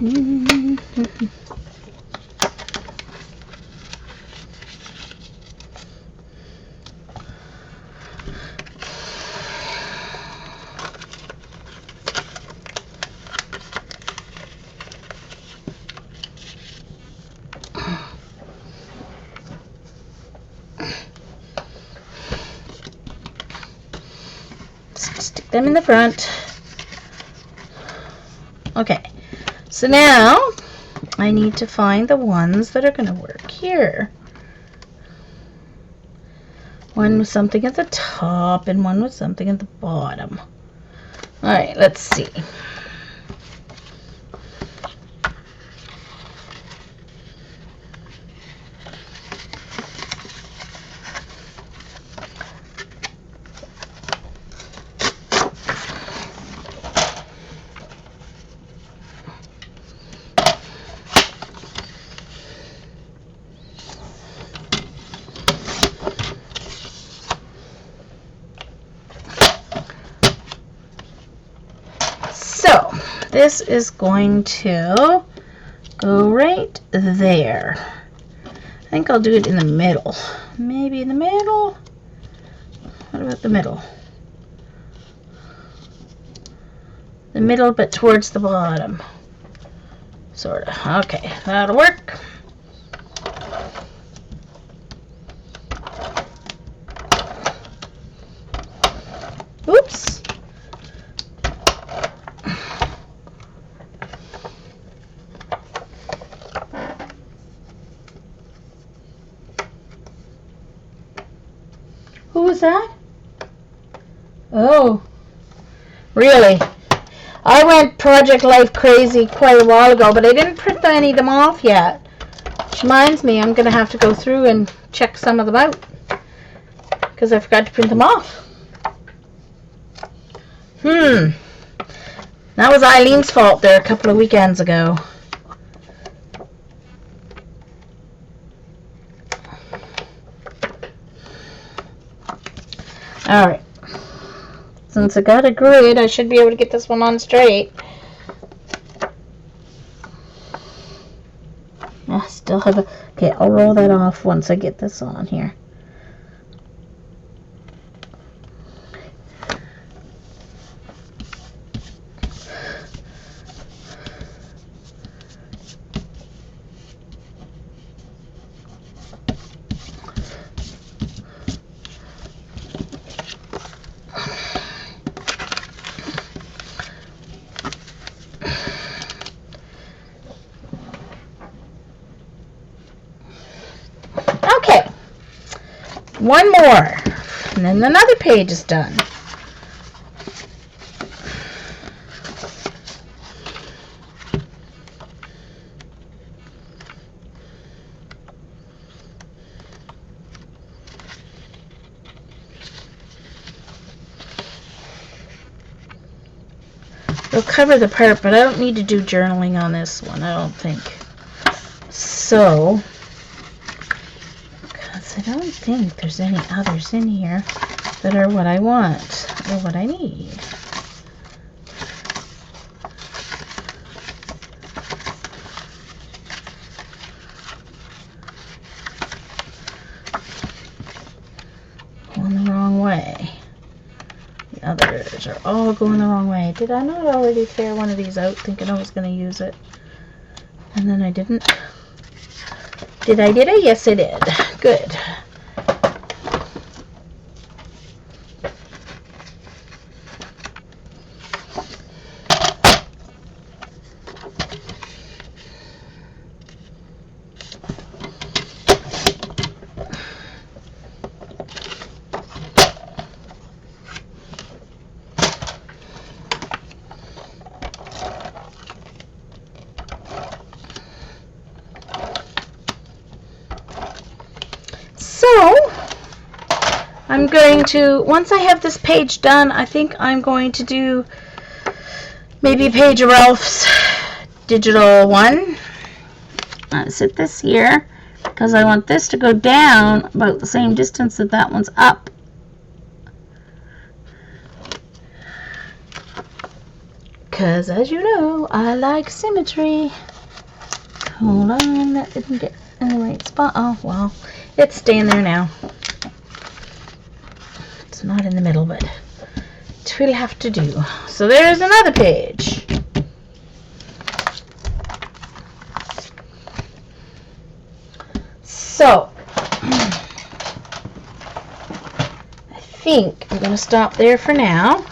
Stick them in the front. Okay, so now I need to find the ones that are going to work here. One with something at the top and one with something at the bottom. Alright, let's see. So, this is going to go right there. I think I'll do it in the middle. Maybe in the middle? What about the middle? The middle, but towards the bottom. Sort of. Okay, that'll work. Oops. Who was that? Oh, really? I went Project Life crazy quite a while ago, but I didn't print any of them off yet. Which reminds me, I'm going to have to go through and check some of them out, because I forgot to print them off. That was Eileen's fault there a couple of weekends ago. Alright. Since I got a grid, I should be able to get this one on straight. I still have a... Okay, I'll roll that off once I get this on here. One more, and then another page is done. It'll cover the part, but I don't need to do journaling on this one, I don't think. So, because I don't think there's any others in here that are what I want or what I need. Going the wrong way. The others are all going the wrong way. Did I not already tear one of these out thinking I was going to use it? And then I didn't. Did I? Yes, I did. Good. I'm going to, once I have this page done, I think I'm going to do maybe a page of Ralph's digital one. I'll set this here because I want this to go down about the same distance that that one's up. because as you know, I like symmetry. Hold on, that didn't get in the right spot. Oh, well, it's staying there now. It's not in the middle, but it will have to do. So there's another page. So, I think I'm going to stop there for now.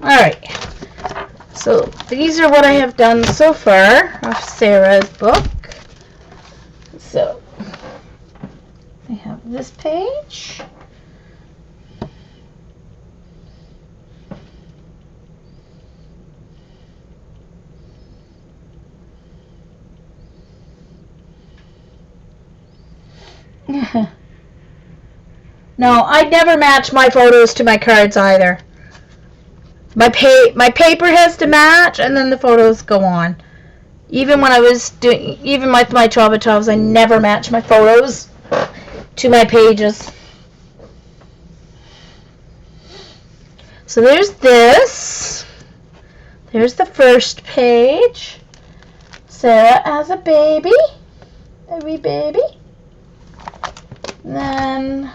Alright, so these are what I have done so far of Sarah's book. So, I have this page. No, I never match my photos to my cards either. My paper has to match, and then the photos go on. Even when I was doing, even my 12 by 12s, I never match my photos to my pages. So there's this. There's the first page. Sarah as a baby, a wee baby. And then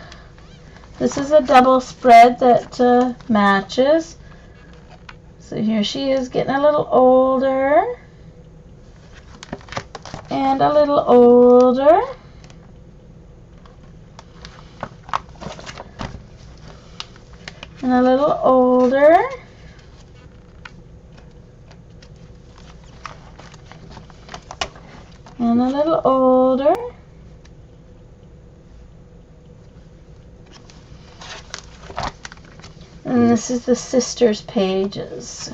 this is a double spread that matches. So here she is getting a little older, and a little older, and a little older, and a little older, and this is the sisters' pages.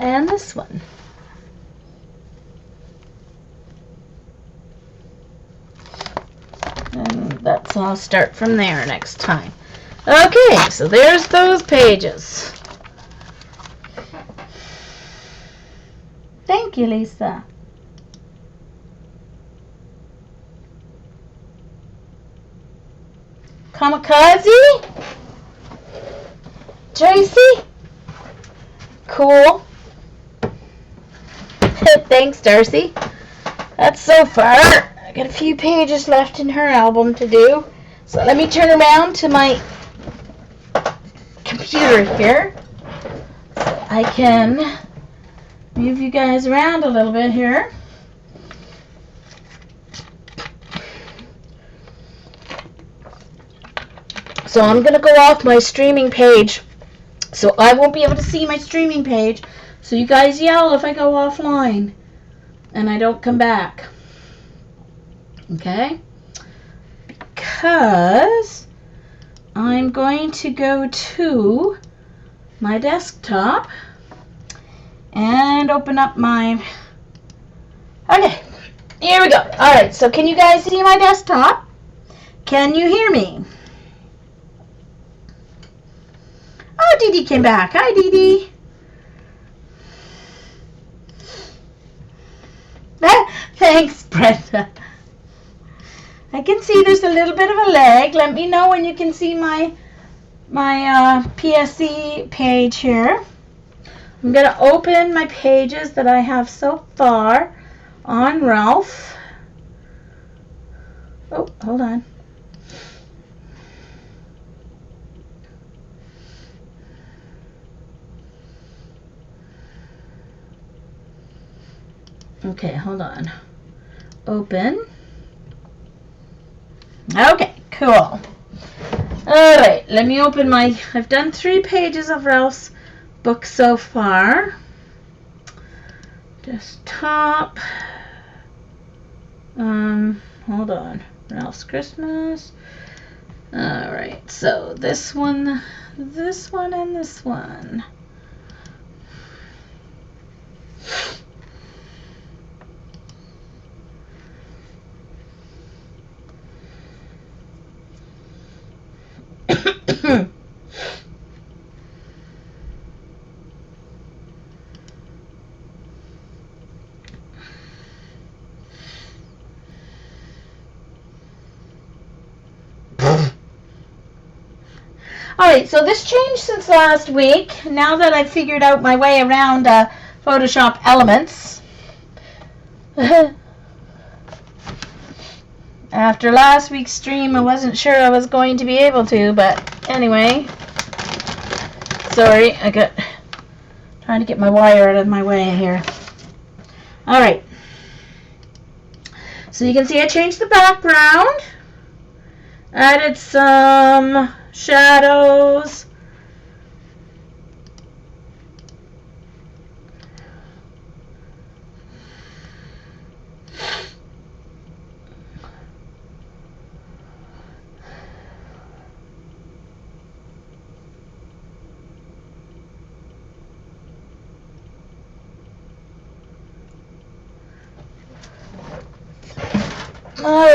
And this one. And that's I'll start from there next time. Okay, so there's those pages. Thank you, Lisa. Kamikaze? Tracy? Cool. Thanks, Darcy. That's so far. I got a few pages left in her album to do. So let me turn around to my computer here. So I can move you guys around a little bit here. So I'm going to go off my streaming page. So I won't be able to see my streaming page. So you guys yell if I go offline and I don't come back. Okay? Because I'm going to go to my desktop and open up my... Okay, here we go. Alright, so can you guys see my desktop? Can you hear me? Oh, Dee Dee came back. Hi, Dee Dee. Thanks, Brenda. I can see there's a little bit of a lag. Let me know when you can see my PSE page here. I'm going to open my pages that I have so far on Ralph. Oh, hold on. Okay, hold on. Open. Okay, cool. Alright, let me open my... I've done 3 pages of Ralph's book so far. Desktop. Hold on. Ralph's Christmas. Alright, so this one, and this one. Alright, so this changed since last week. Now that I've figured out my way around Photoshop Elements. After last week's stream, I wasn't sure I was going to be able to, but anyway. Sorry, I got trying to get my wire out of my way here. Alright. So you can see I changed the background. Added some shadows.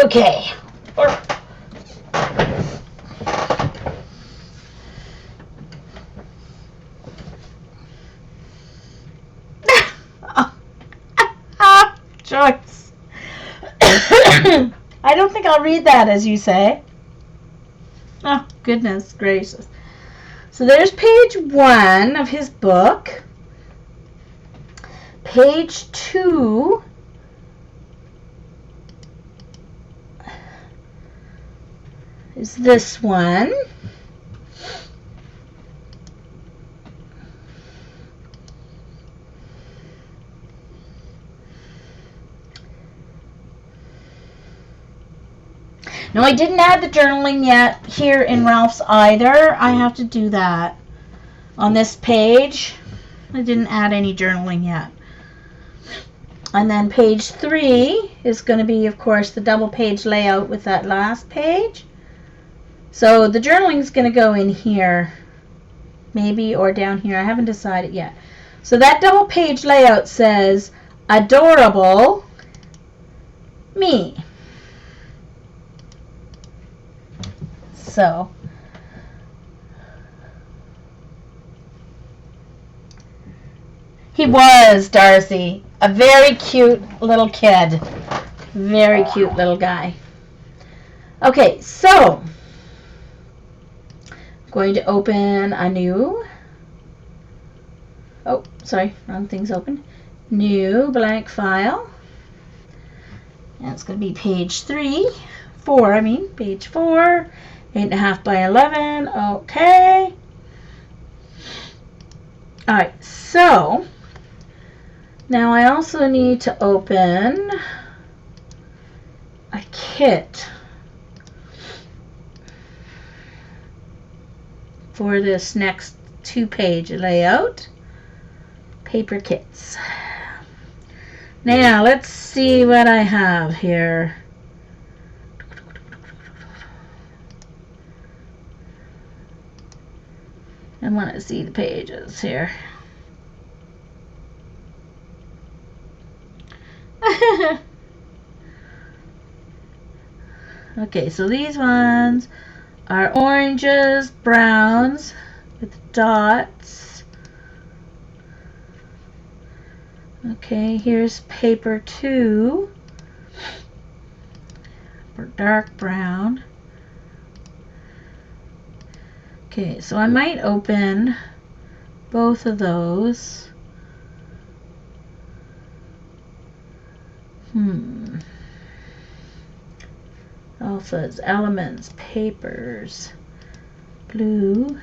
Okay. Joyce. I don't think I'll read that as you say. Oh, goodness gracious. So there's page 1 of his book. Page 2 is this one. No, I didn't add the journaling yet here in Ralph's either. I have to do that. On this page, I didn't add any journaling yet. And then page 3 is going to be, of course, the double page layout with that last page. So the journaling is going to go in here, maybe, or down here. I haven't decided yet. So that double page layout says, Adorable Me. So he was, Darcy, a very cute little kid. Very cute little guy. Okay, so I'm going to open a new, oh, sorry, wrong thing's open. New blank file. And it's going to be page 4, page 4. 8.5 by 11. Okay. Alright, so now I also need to open a kit for this next 2-page layout. Paper kits. Now let's see what I have here. I want to see the pages here. Okay, so these ones are oranges, browns with dots. Okay, here's paper 2 for dark brown. Okay, so I might open both of those. Also, it's elements, papers, blue.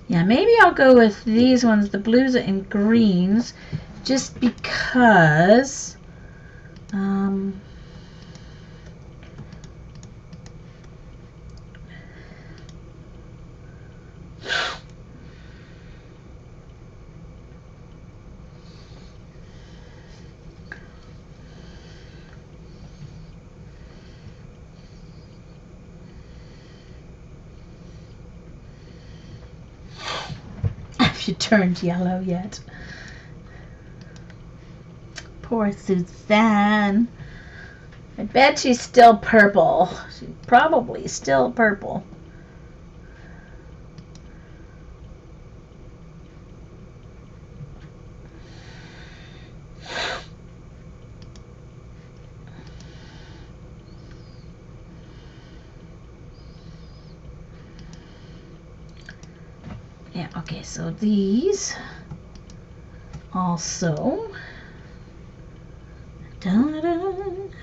Yeah, maybe I'll go with these ones, the blues and greens, just because she turned yellow yet. Poor Suzanne. I bet she's still purple. She's probably still purple. Yeah, okay, so these also. Dun-dun-dun.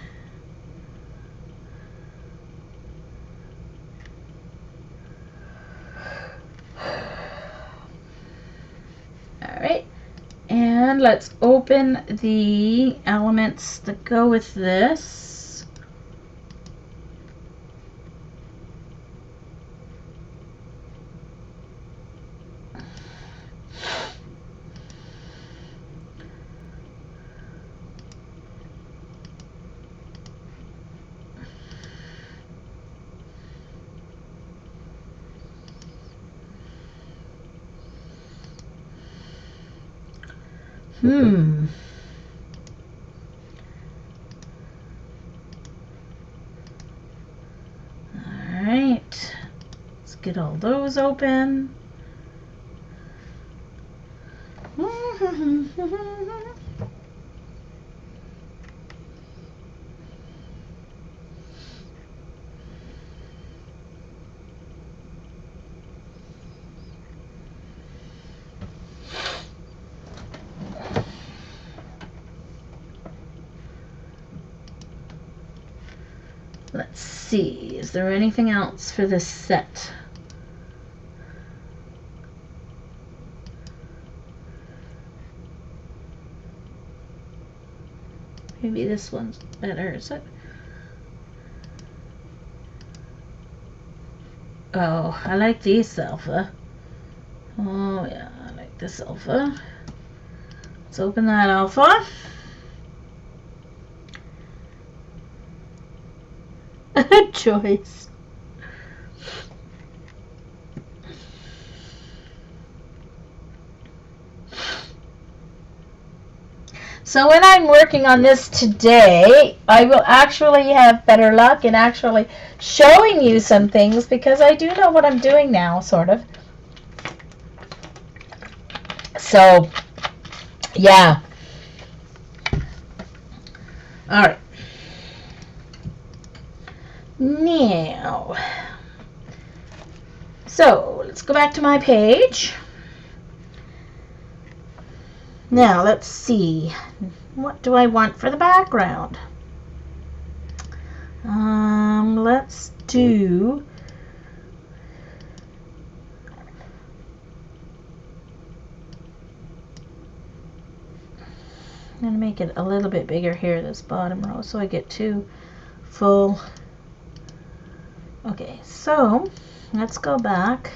Alright, and let's open the elements that go with this. Alright, let's get all those open. Let's see, is there anything else for this set? Maybe this one's better, is it? Oh, I like these alpha. Oh yeah, I like this alpha. Let's open that alpha. Choice. So when I'm working on this today, I will actually have better luck in actually showing you some things because I do know what I'm doing now, sort of. So, yeah. All right. Now, so let's go back to my page. Now, let's see. What do I want for the background? Let's do... I'm going to make it a little bit bigger here, this bottom row, so I get two full... Okay, so let's go back.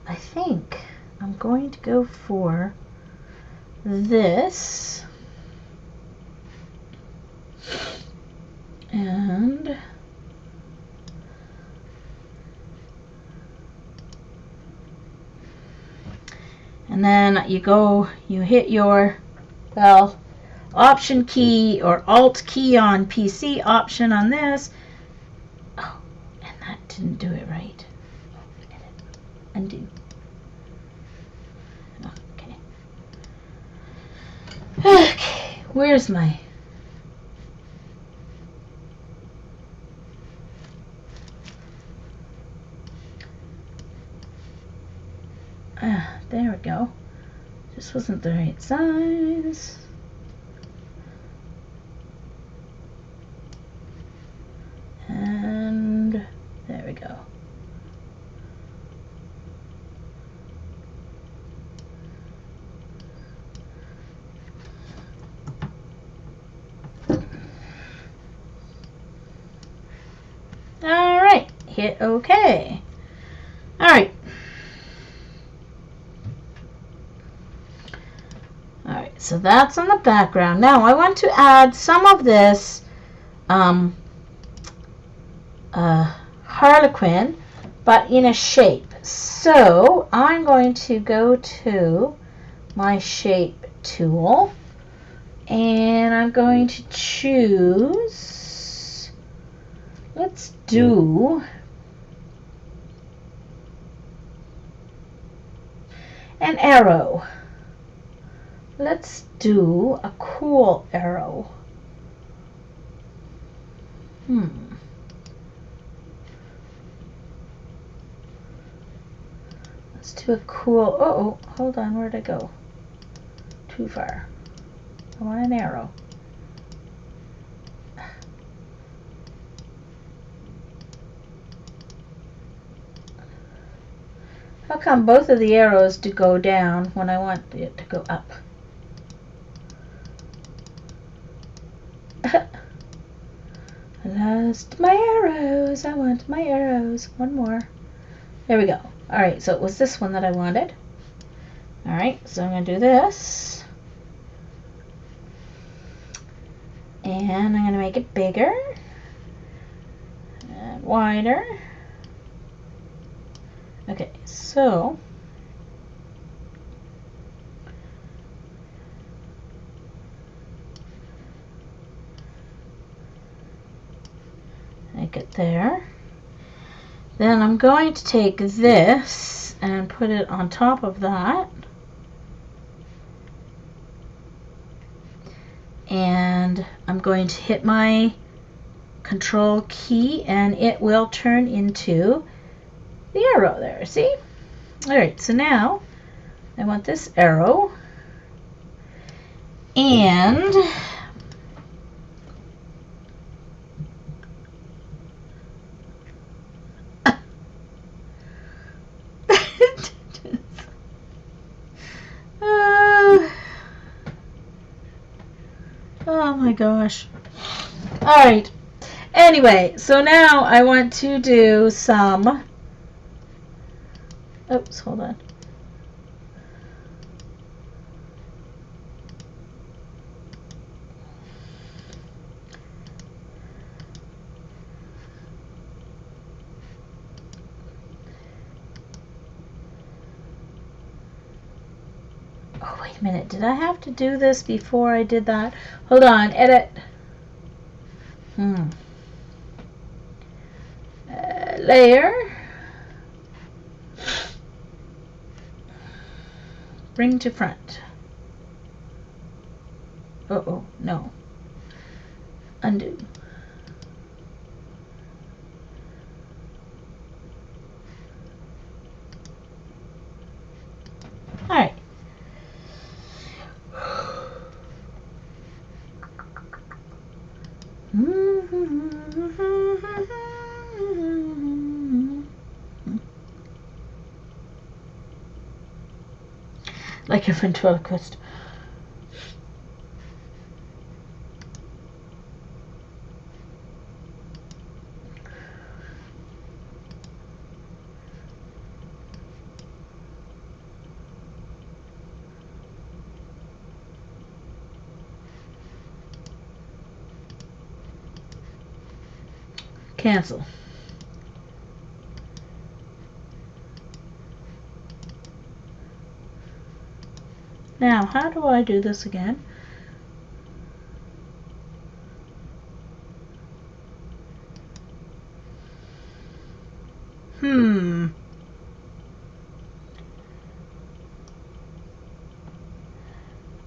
I think I'm going to go for this and then you hit your, well, option key or alt key on PC, option on this. Oh, and that didn't do it right. Undo. Okay. Okay, where's my... there we go. This wasn't the right size. And there we go. All right, hit OK. All right. so that's on the background. Now I want to add some of this Harlequin, but in a shape. So I'm going to go to my shape tool, and I'm going to choose, let's do an arrow. Let's do a cool arrow. Let's do a cool, oh, hold on, where'd I go? Too far. I want an arrow. How come both of the arrows to go down when I want it to go up? I lost my arrows. I want my arrows. One more. There we go. Alright, so it was this one that I wanted. Alright, so I'm going to do this. And I'm going to make it bigger. And wider. Okay, so make it there. Then I'm going to take this and put it on top of that. And I'm going to hit my control key and it will turn into the arrow there, see? Alright, so now I want this arrow, and oh my gosh. Alright, anyway, so now I want to do some, oops, hold on. Oh, wait a minute. Did I have to do this before I did that? Hold on. Edit. Layer. Bring to front. Uh-oh. No. Undo. All right. Like a ventriloquist. Cancel. Now, how do I do this again?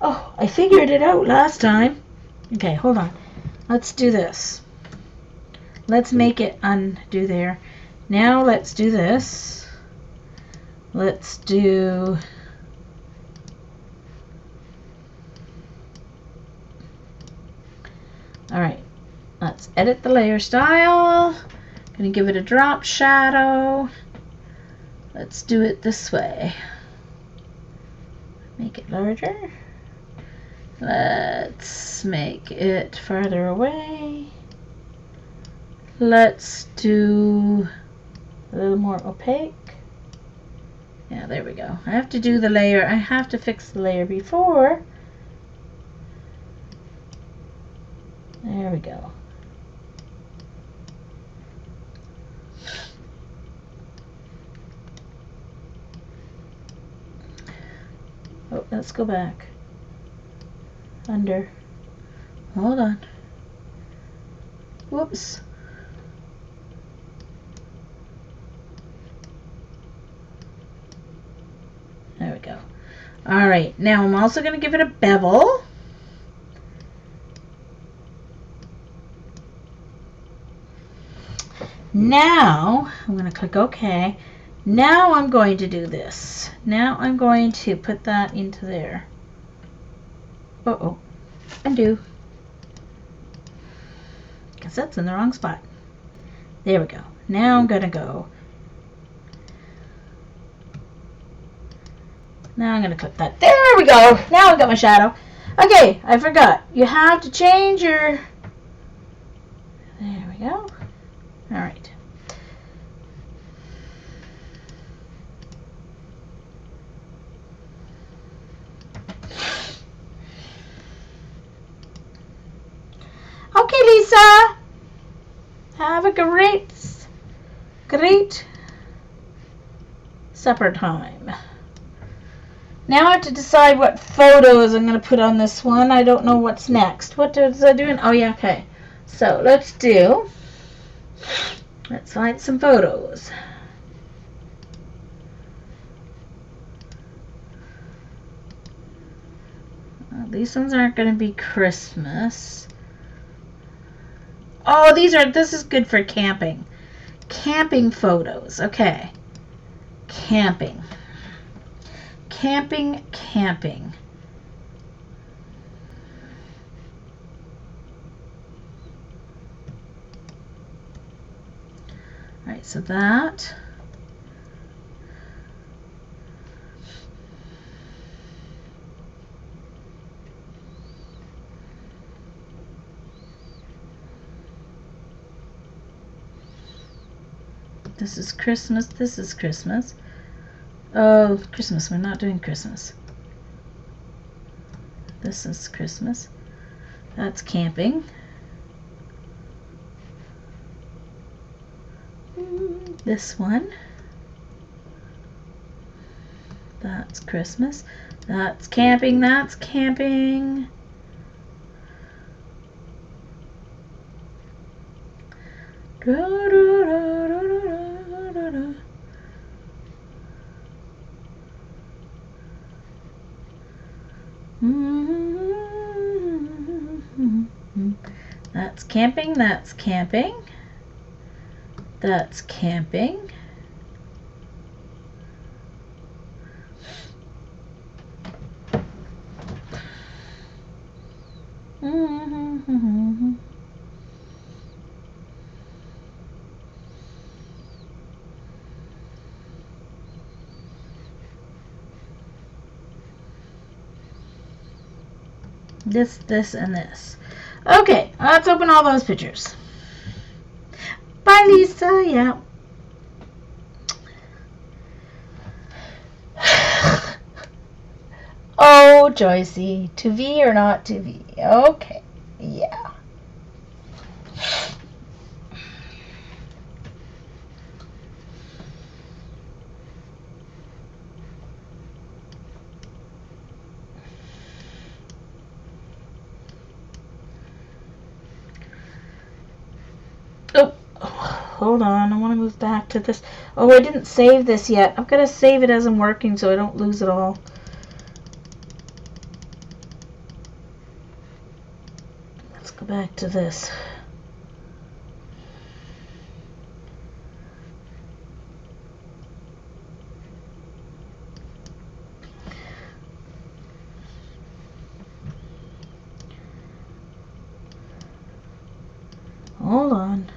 Oh, I figured it out last time. Okay, hold on. Let's do this. Let's make it undo there. Now let's do this. Let's do... Alright, let's edit the layer style. Gonna give it a drop shadow. Let's do it this way. Make it larger. Let's make it farther away. Let's do a little more opaque. Yeah, there we go. I have to do the layer. I have to fix the layer before There we go. Oh, let's go back. Under. Hold on. Whoops. There we go. All right, now I'm also going to give it a bevel. Now, I'm going to click OK. Now I'm going to do this. Now I'm going to put that into there. Uh-oh. Undo. Because that's in the wrong spot. There we go. Now I'm going to go. Now I'm going to click that. There we go. Now I've got my shadow. Okay, I forgot. You have to change your... There we go. All right. Okay, Lisa. Have a great supper time. Now I have to decide what photos I'm going to put on this one. I don't know what's next. What was I doing? Oh, yeah, okay. So let's find some photos. These ones aren't going to be Christmas. Oh, this is good for camping. Camping photos. Okay. Camping. Camping. All right, so that. This is Christmas. This is Christmas. Oh, Christmas. We're not doing Christmas. This is Christmas. That's camping. This one. That's Christmas. That's camping. That's camping. That's camping. That's camping. That's camping. This, and this. Okay, let's open all those pictures. Bye, Lisa. Yeah. Oh, Joycey. To V or not to V? Okay. Yeah. Oh, hold on. I want to move back to this. Oh, I didn't save this yet. I've got to save it as I'm working so I don't lose it all. Let's go back to this. Hold on.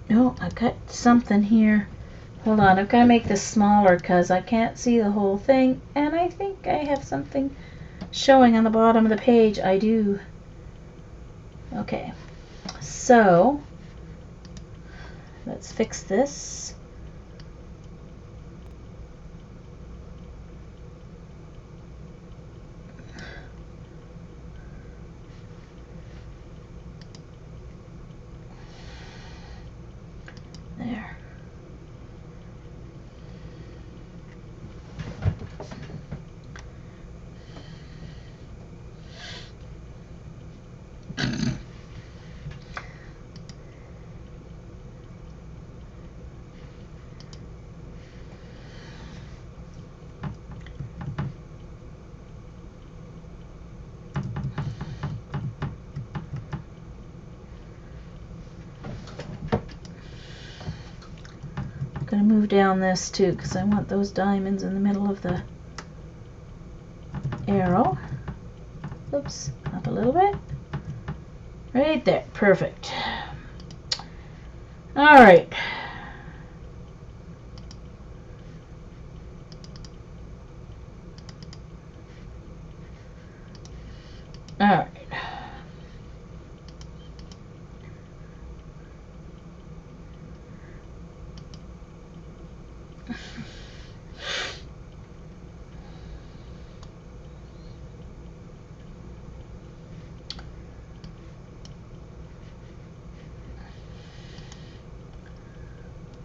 No, I got something here. Hold on, I've got to make this smaller because I can't see the whole thing. And I think I have something showing on the bottom of the page. I do. Okay, so let's fix this. move down this too, because I want those diamonds in the middle of the arrow. Oops, up a little bit. Right there, perfect. All right. All right.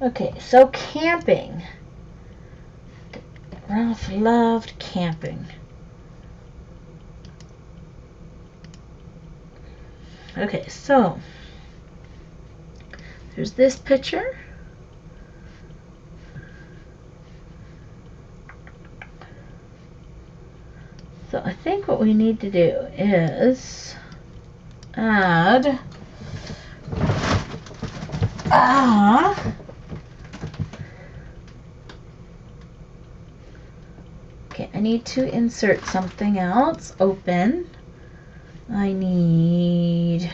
Okay, so camping. Ralph loved camping. Okay, so there's this picture. So I think what we need to do is add okay, I need to insert something else. Open. I need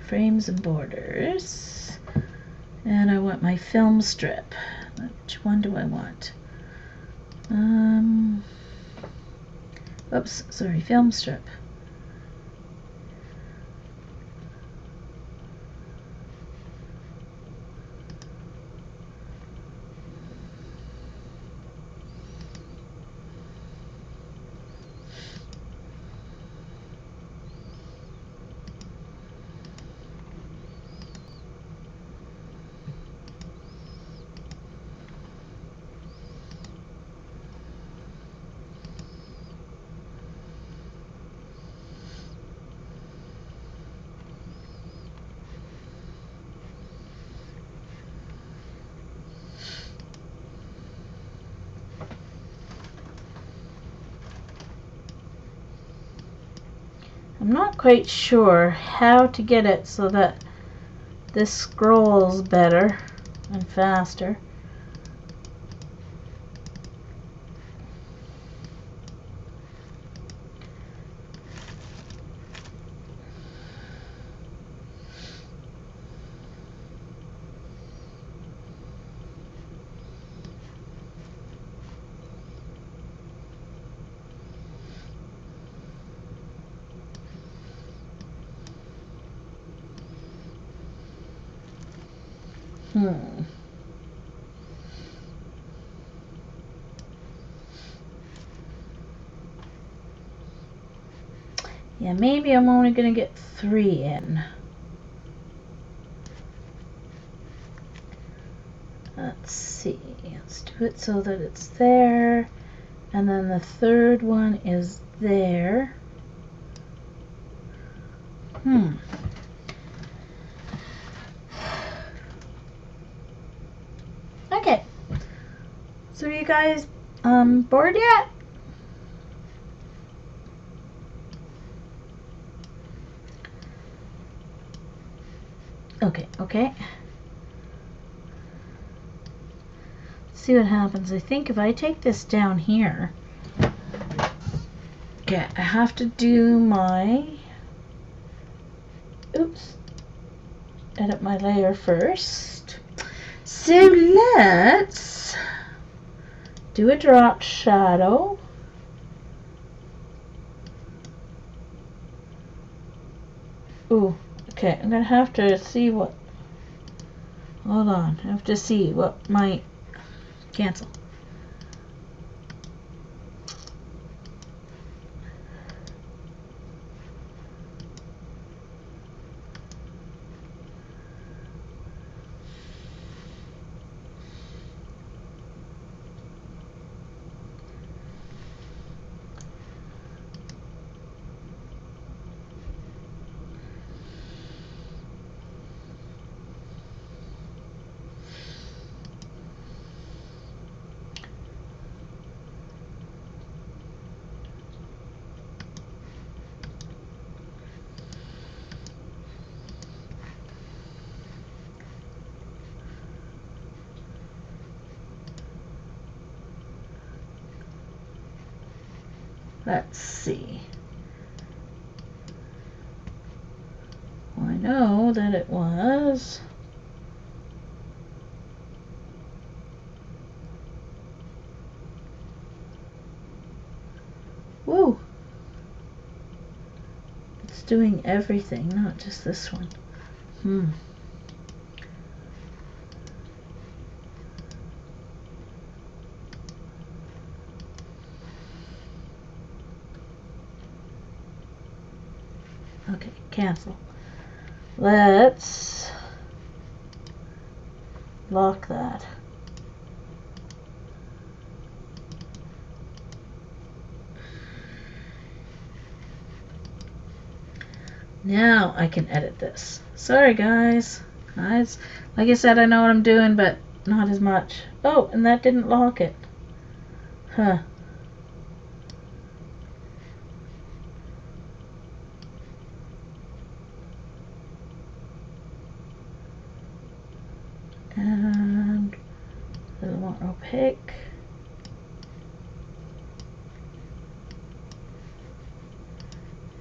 frames and borders, and I want my film strip. Which one do I want? Oops, sorry, film strip. I'm not quite sure how to get it so that this scrolls better and faster. Yeah, maybe I'm only going to get 3 in. Let's see. Let's do it so that it's there. And then the third one is there. Okay. So are you guys bored yet? Okay. Let's see what happens. I think if I take this down here, okay, I have to do my, edit my layer first. So let's do a drop shadow. Ooh, okay, I'm gonna have to see what, hold on, I have to see what might cancel. Let's see. Well, I know that it was. Woo! It's doing everything, not just this one. Okay, cancel. Let's lock that. Now I can edit this. Sorry guys. Like I said, I know what I'm doing, but not as much. Oh, and that didn't lock it. Huh. And a little more opaque.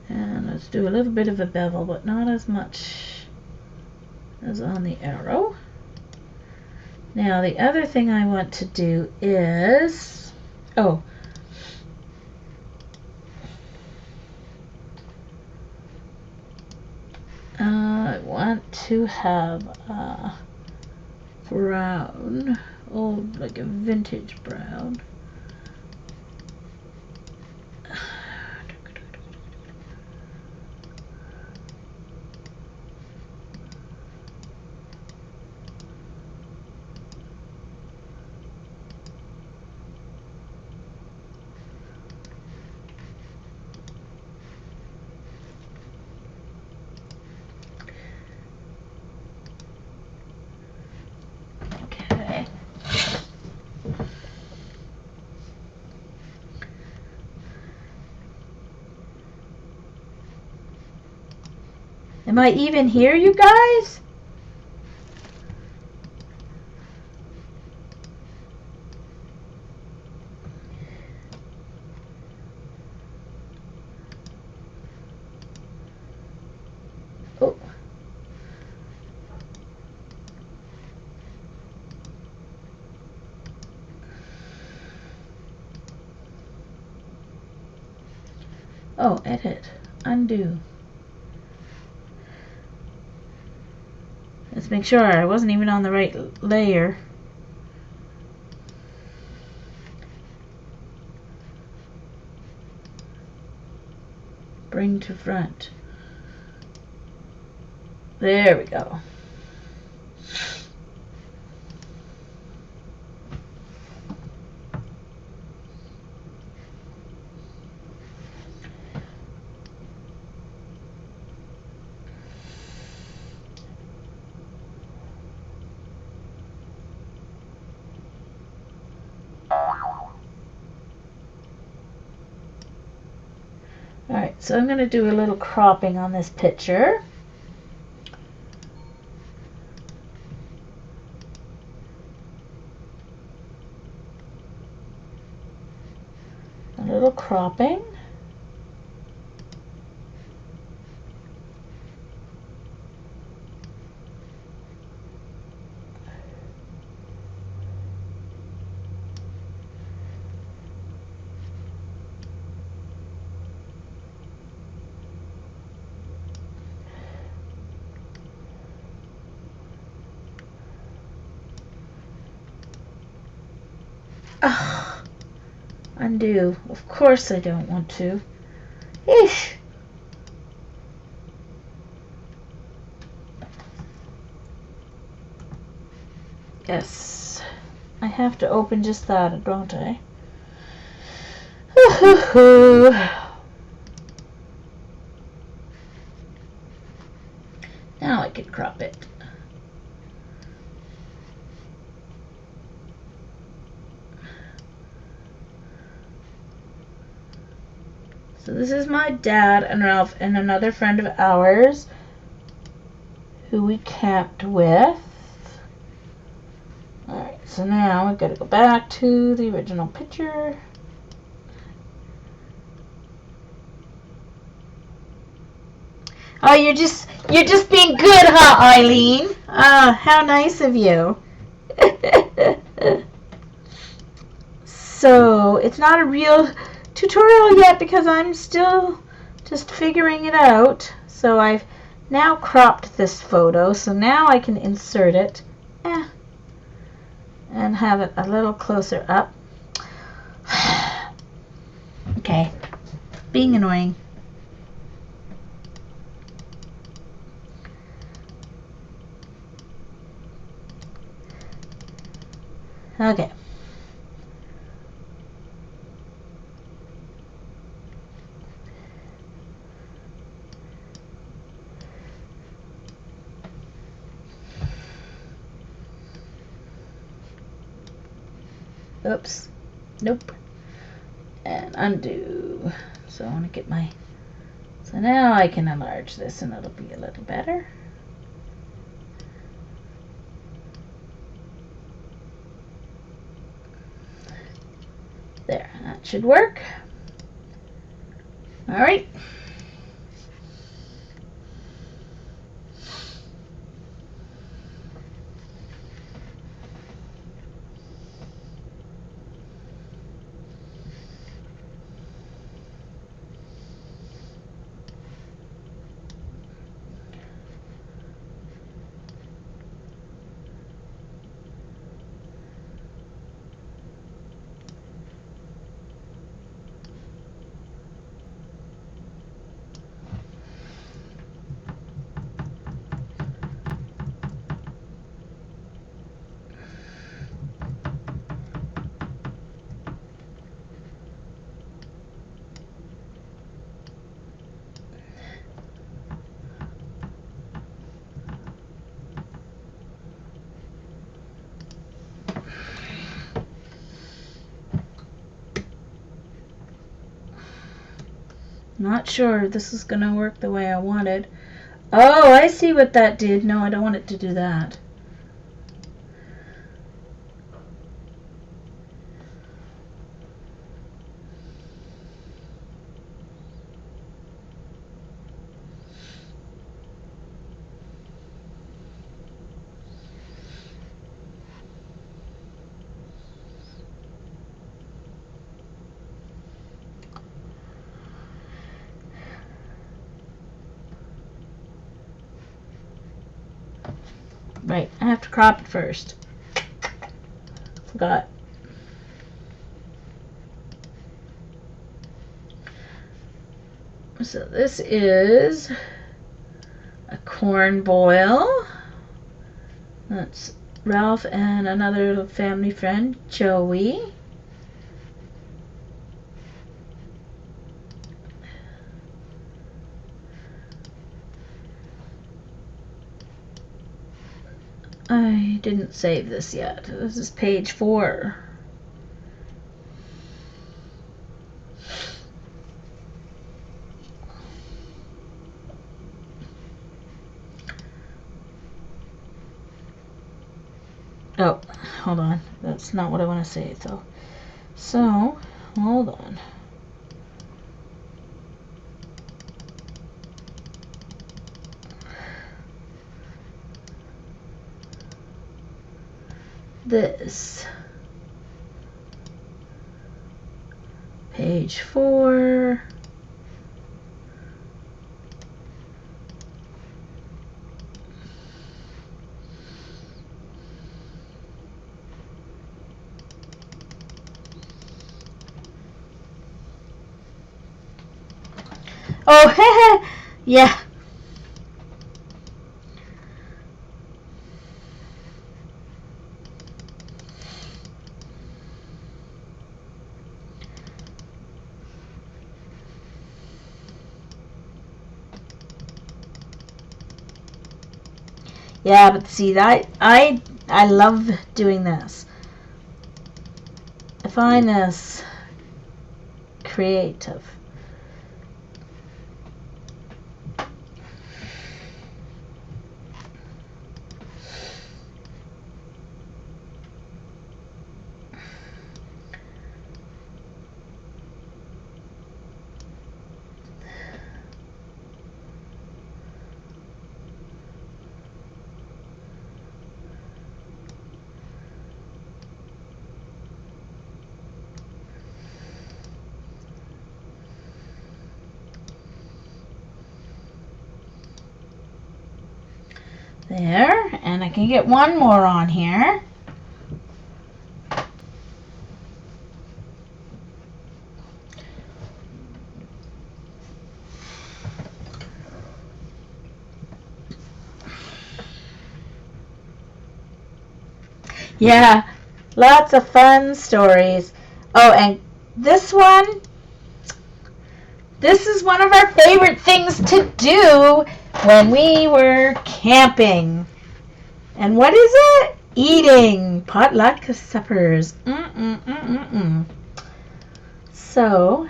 And let's do a little bit of a bevel, but not as much as on the arrow. Now the other thing I want to do is, I want to have a brown, old, like a vintage brown. Am I even here, you guys? Oh. Oh, edit. Undo. Let's make sure I wasn't even on the right layer. Bring to front. There we go. Alright, so I'm going to do a little cropping on this picture. A little cropping. Ugh. Undo. Of course I don't want to. Eesh. Yes. I have to open just that, don't I? Now I can crop it. So this is my dad and Ralph and another friend of ours who we camped with. Alright, so now we've got to go back to the original picture. Oh, you're just being good, huh, Eileen? How nice of you. So, it's not a real tutorial yet because I'm still just figuring it out. So I've now cropped this photo, so now I can insert it and have it a little closer up. Okay, being annoying. Okay. Oops. Nope. And undo. So I want to get my... So now I can enlarge this and it'll be a little better. There, that should work. All right. Not sure this is going to work the way I wanted. Oh, I see what that did. No, I don't want it to do that. Right, I have to crop it first. Forgot. So this is a corn boil. That's Ralph and another family friend, Joey. I didn't save this yet. This is page 4. Oh, hold on. That's not what I want to say, though. So, hold on. This. Page 4. Oh, yeah. Yeah, but see, that I love doing this. I find this creative. There, and I can get one more on here. Yeah, lots of fun stories. Oh, and this one, this is one of our favorite things to do when we were camping. And what is it? Eating potluck suppers. So,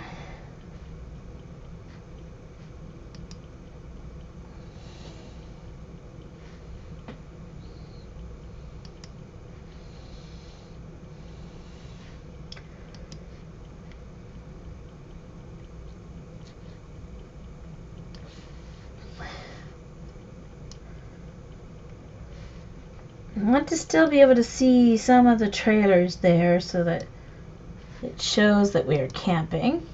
I want to still be able to see some of the trailers there so that it shows that we are camping.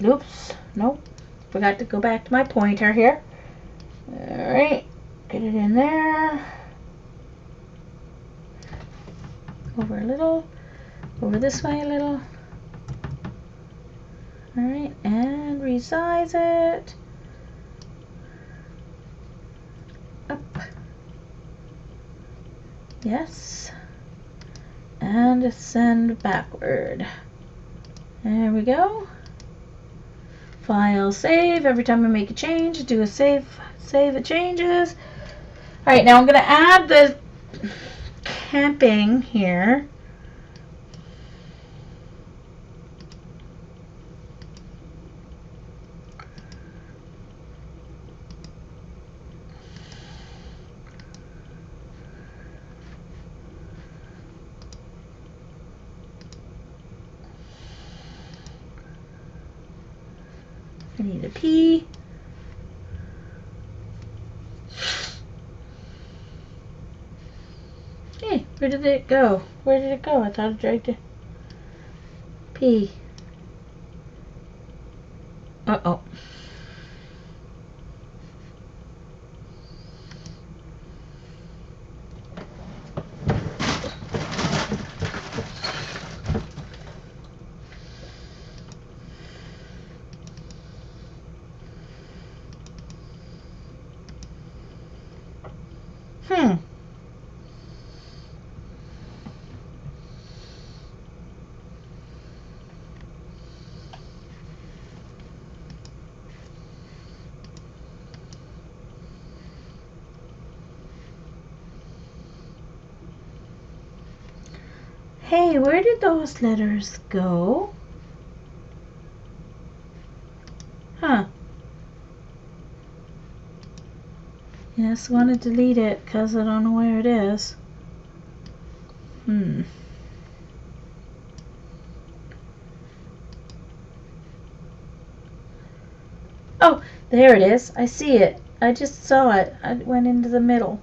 Oops, nope. Forgot to go back to my pointer here. Alright, get it in there. Over a little. Over this way a little. Alright, and resize it. Up. Yes. And send backward. There we go. File, save. Every time I make a change, do a save it changes. Alright, now I'm going to add the camping here. I need a P. Hey, where did it go? Where did it go? I thought I dragged it. P. Uh-oh. Hey, where did those letters go? Huh. Yes, want to delete it because I don't know where it is. Oh, there it is. I see it. I just saw it. I went into the middle.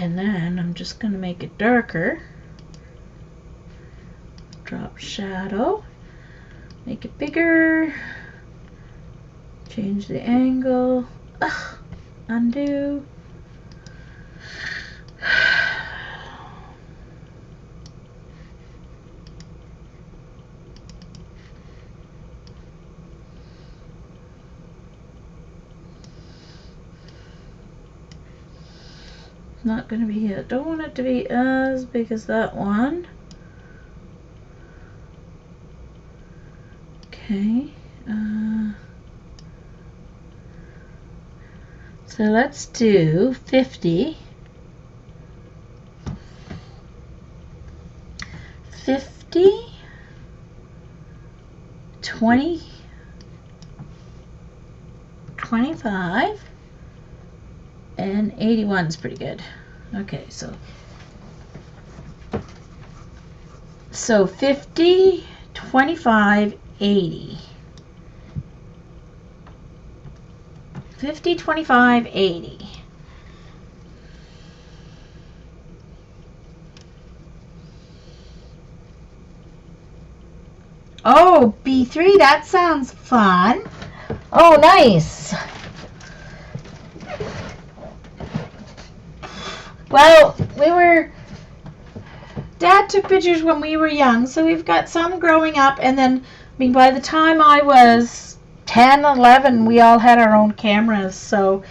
And then I'm just going to make it darker. Drop shadow. Make it bigger. Change the angle. Ugh. Undo. Not going to be, I don't want it to be as big as that one. Okay. So let's do 50. 50. 20. 25. And 81 is pretty good. Okay, so 50, 25, 80. 50, 25, 80. Oh, B3, that sounds fun. Oh, nice. Well, Dad took pictures when we were young, so we've got some growing up, and then, by the time I was 10, 11, we all had our own cameras, so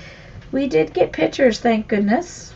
we did get pictures, thank goodness.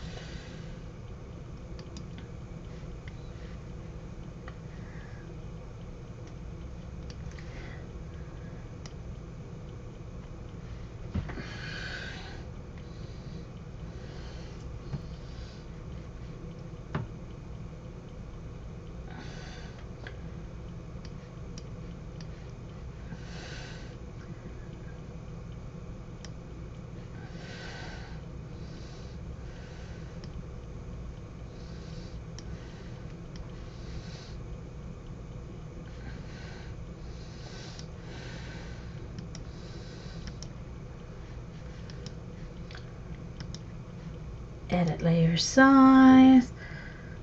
Edit layer size.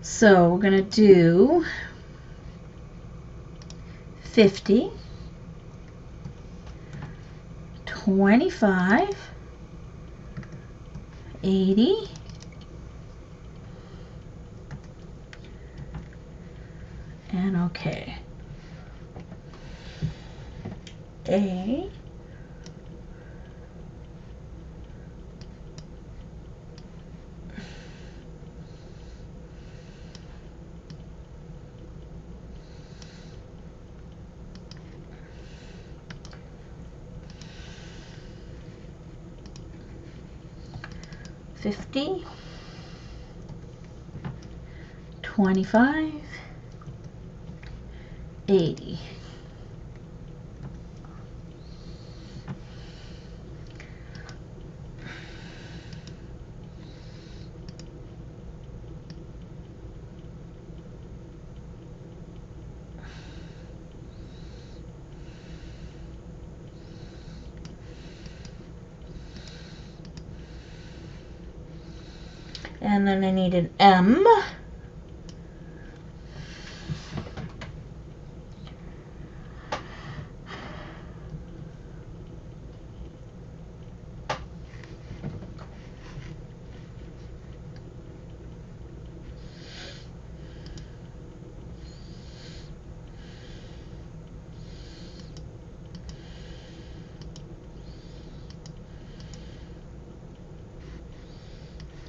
So we're going to do 50, 25, 80, and okay. A. $50, 25, 80. And then I need an M.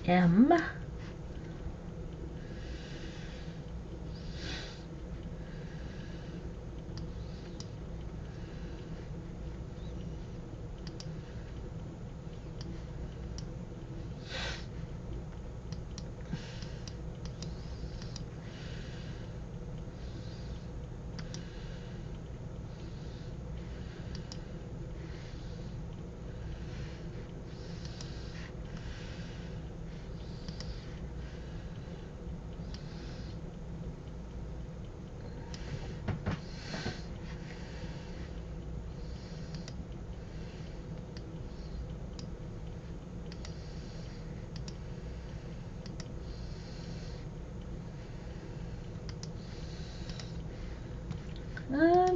M.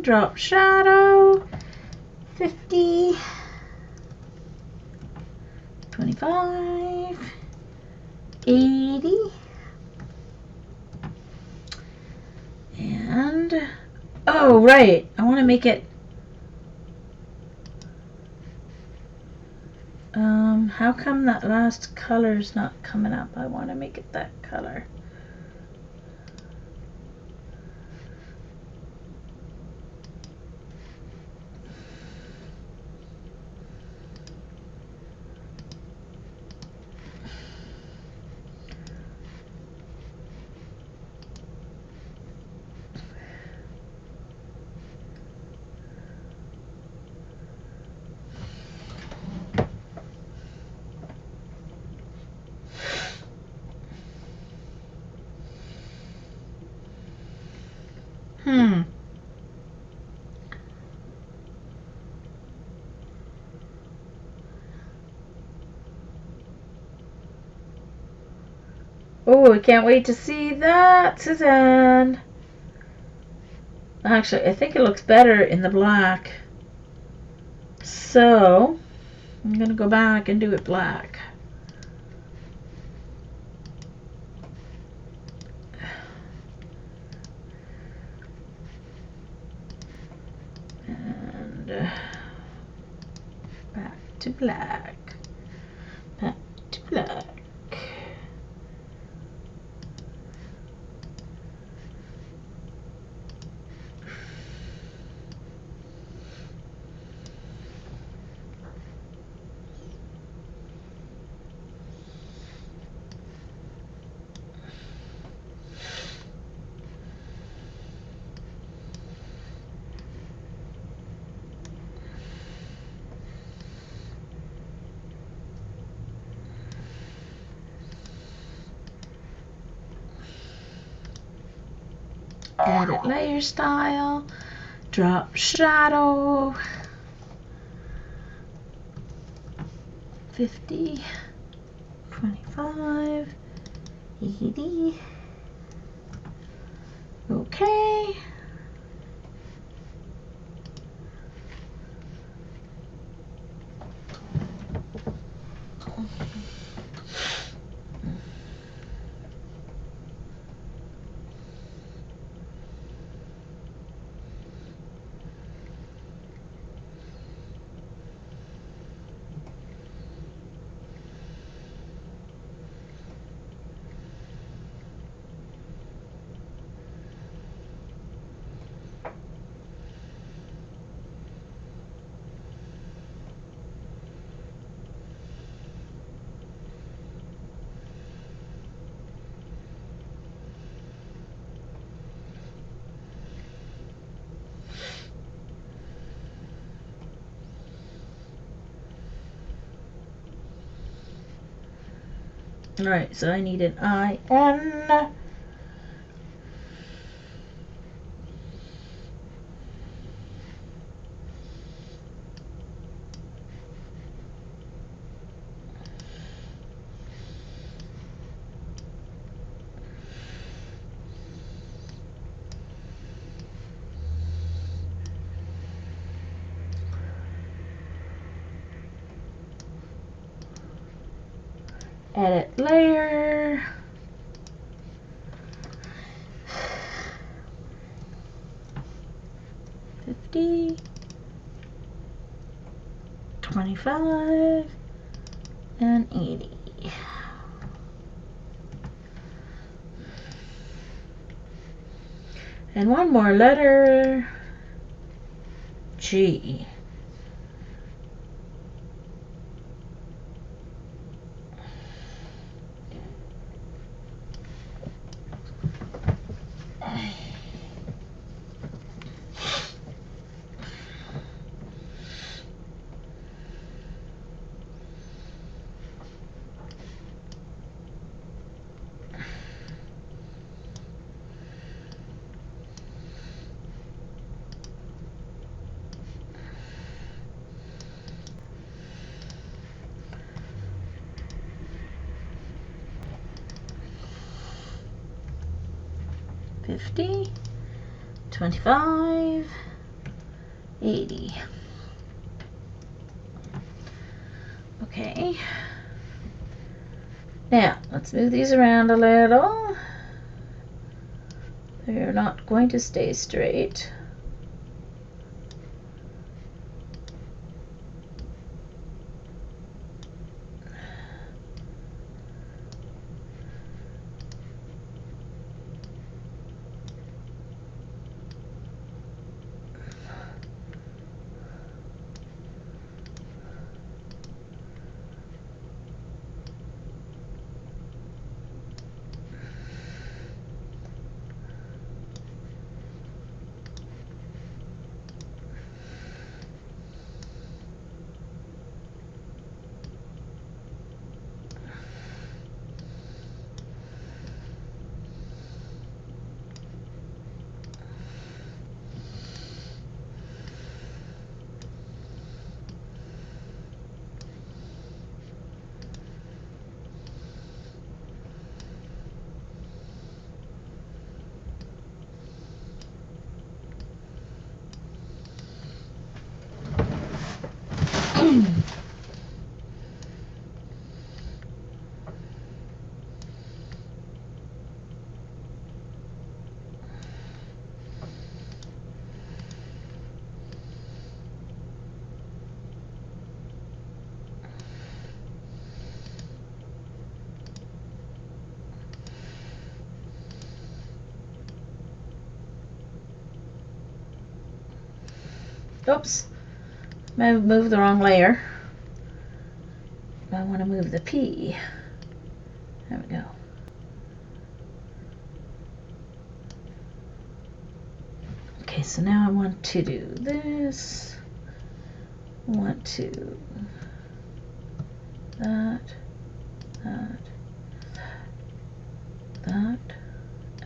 drop shadow, 50, 25, 80, and, oh right, I want to make it, how come that last color's not coming up? I want to make it that color. Oh, I can't wait to see that, Suzanne. Actually, I think it looks better in the black. So, I'm going to go back and do it black. And back to black. Back to black. Edit layer style, drop shadow, 50, 25, 80, okay. Alright, so I need an IN. Edit layer. $50, $25, and $80. And one more letter, G. $50, $25, 80. Okay. Now, let's move these around a little. They're not going to stay straight. Oops, I moved the wrong layer. I want to move the P. There we go. Okay, so now I want to do this. I want to that, and that,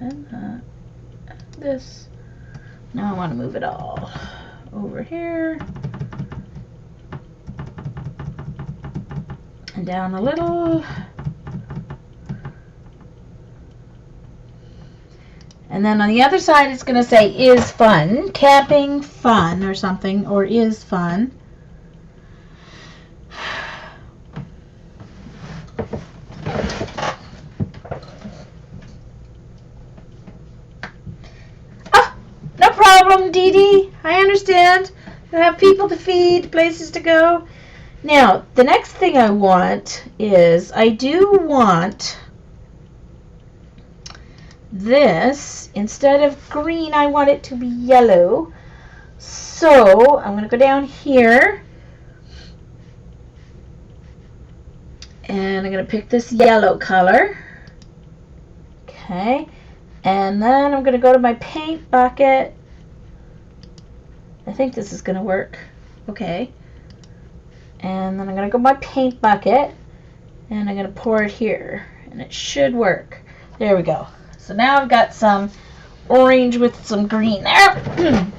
and this. Now I want to move it all over here and down a little. And then on the other side it's going to say is fun, camping fun or something, or is fun. No problem, Dee Dee. I understand. You have people to feed, places to go. Now, the next thing I want is, I do want this, instead of green, I want it to be yellow. So, I'm going to go down here. And I'm going to pick this yellow color. Okay. And then I'm going to go to my paint bucket. I think this is going to work. Okay. And then I'm going to go to my paint bucket. And I'm going to pour it here. And it should work. There we go. So now I've got some orange with some green there.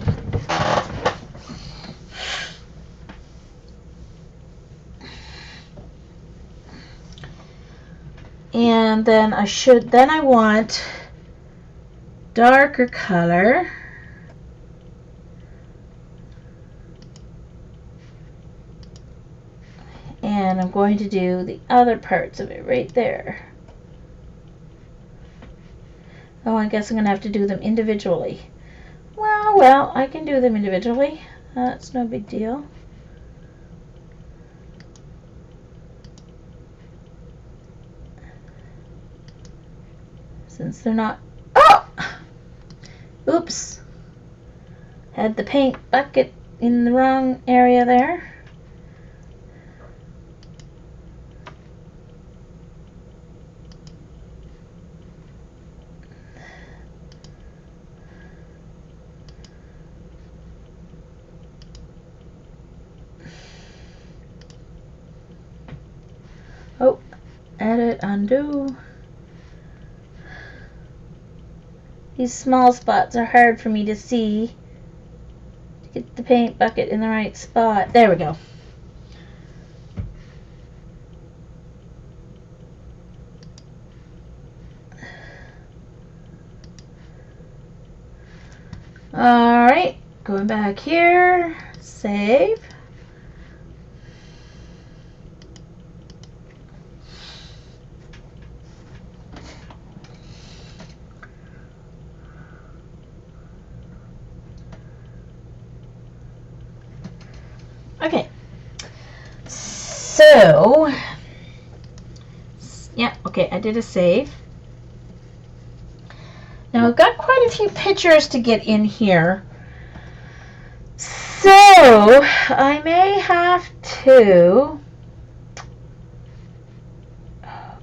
And then I want darker color. And I'm going to do the other parts of it right there. Oh, I guess I'm going to have to do them individually. Well, I can do them individually. That's no big deal. Since they're not... Oh! Oops. Had the paint bucket in the wrong area there. Oh, edit, undo. These small spots are hard for me to see. To get the paint bucket in the right spot. There we go. Alright, going back here. Save. Okay. So, yeah, okay, I did a save. Now I've got quite a few pictures to get in here. So, I may have to,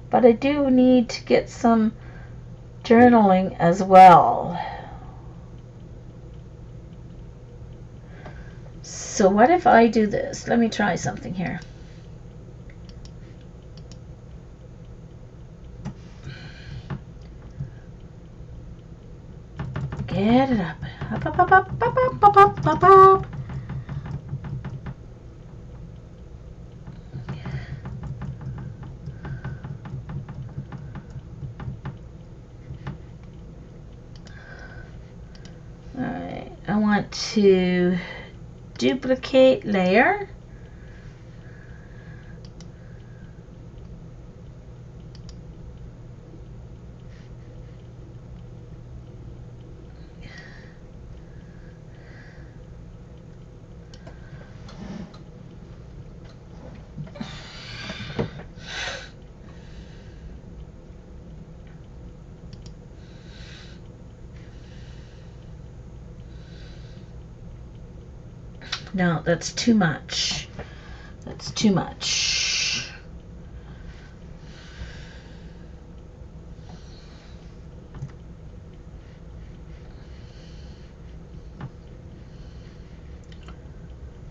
but I do need to get some journaling as well. So what if I do this? Let me try something here. Get it up. Up, up, up, up, up, up, up, up, up, up. Alright, I want to duplicate layer. No, that's too much. That's too much.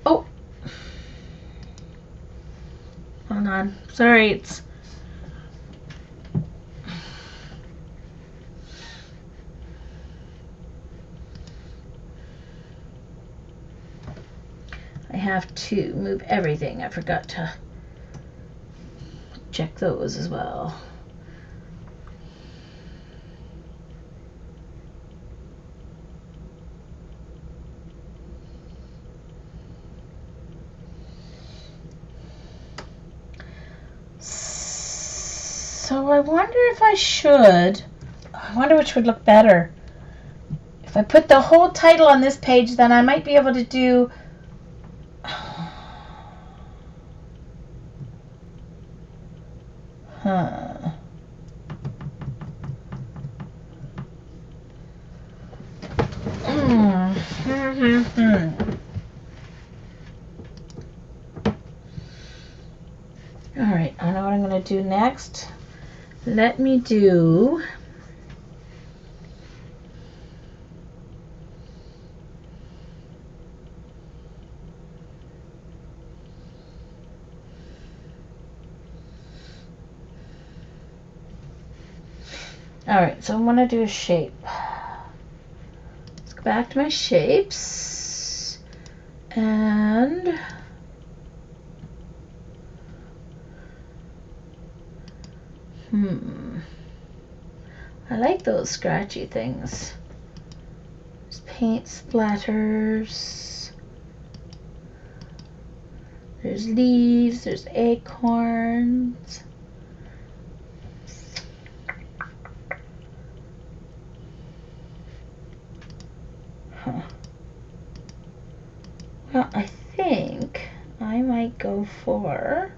Oh. Hold on. Sorry, it's... I have to move everything. I forgot to check those as well. So I wonder if I should. I wonder which would look better. If I put the whole title on this page, then I might be able to do... Huh. Alright, I know what I'm going to do next. Let me do... Alright, so I'm going to do a shape. Let's go back to my shapes. And... I like those scratchy things. There's paint splatters. There's leaves. There's acorns. Huh. Well, I think I might go for...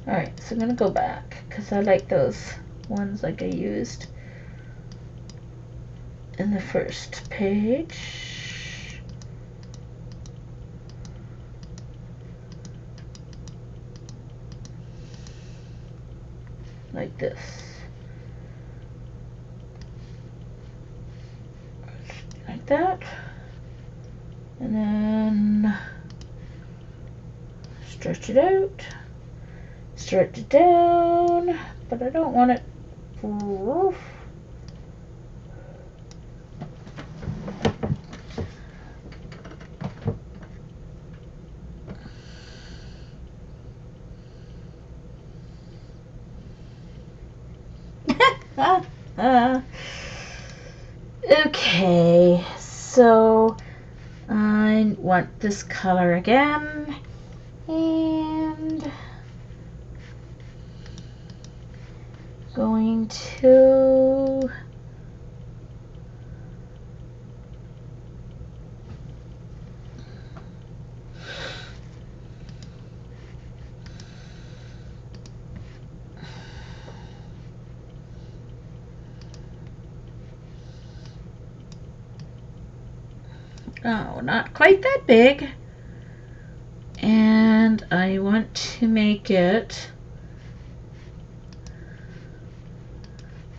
Alright, so I'm going to go back because I like those ones like I used in the first page. Like this. Like that. And then stretch it out. Stretch it down. But I don't want it... Okay, so I want this color again, and going to oh, not quite that big. And I want to make it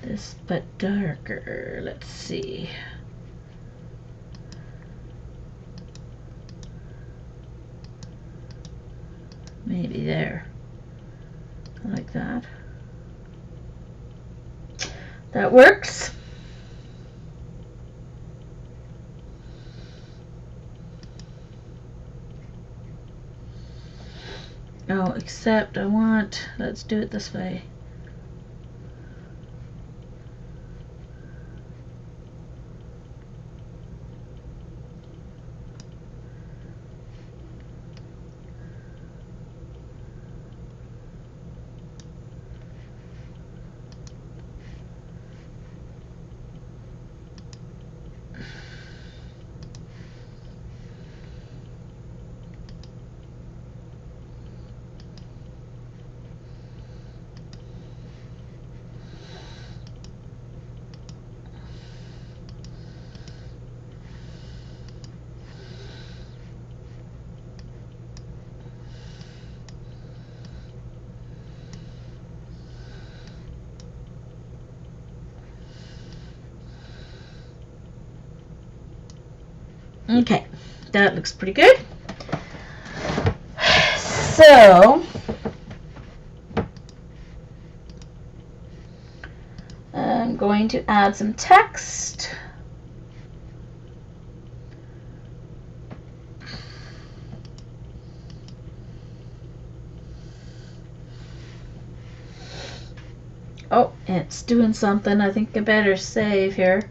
this but darker. Let's see. Maybe there. Like that. That works. Oh, except let's do it this way. Okay, that looks pretty good. So I'm going to add some text. Oh, it's doing something. I think I better save here.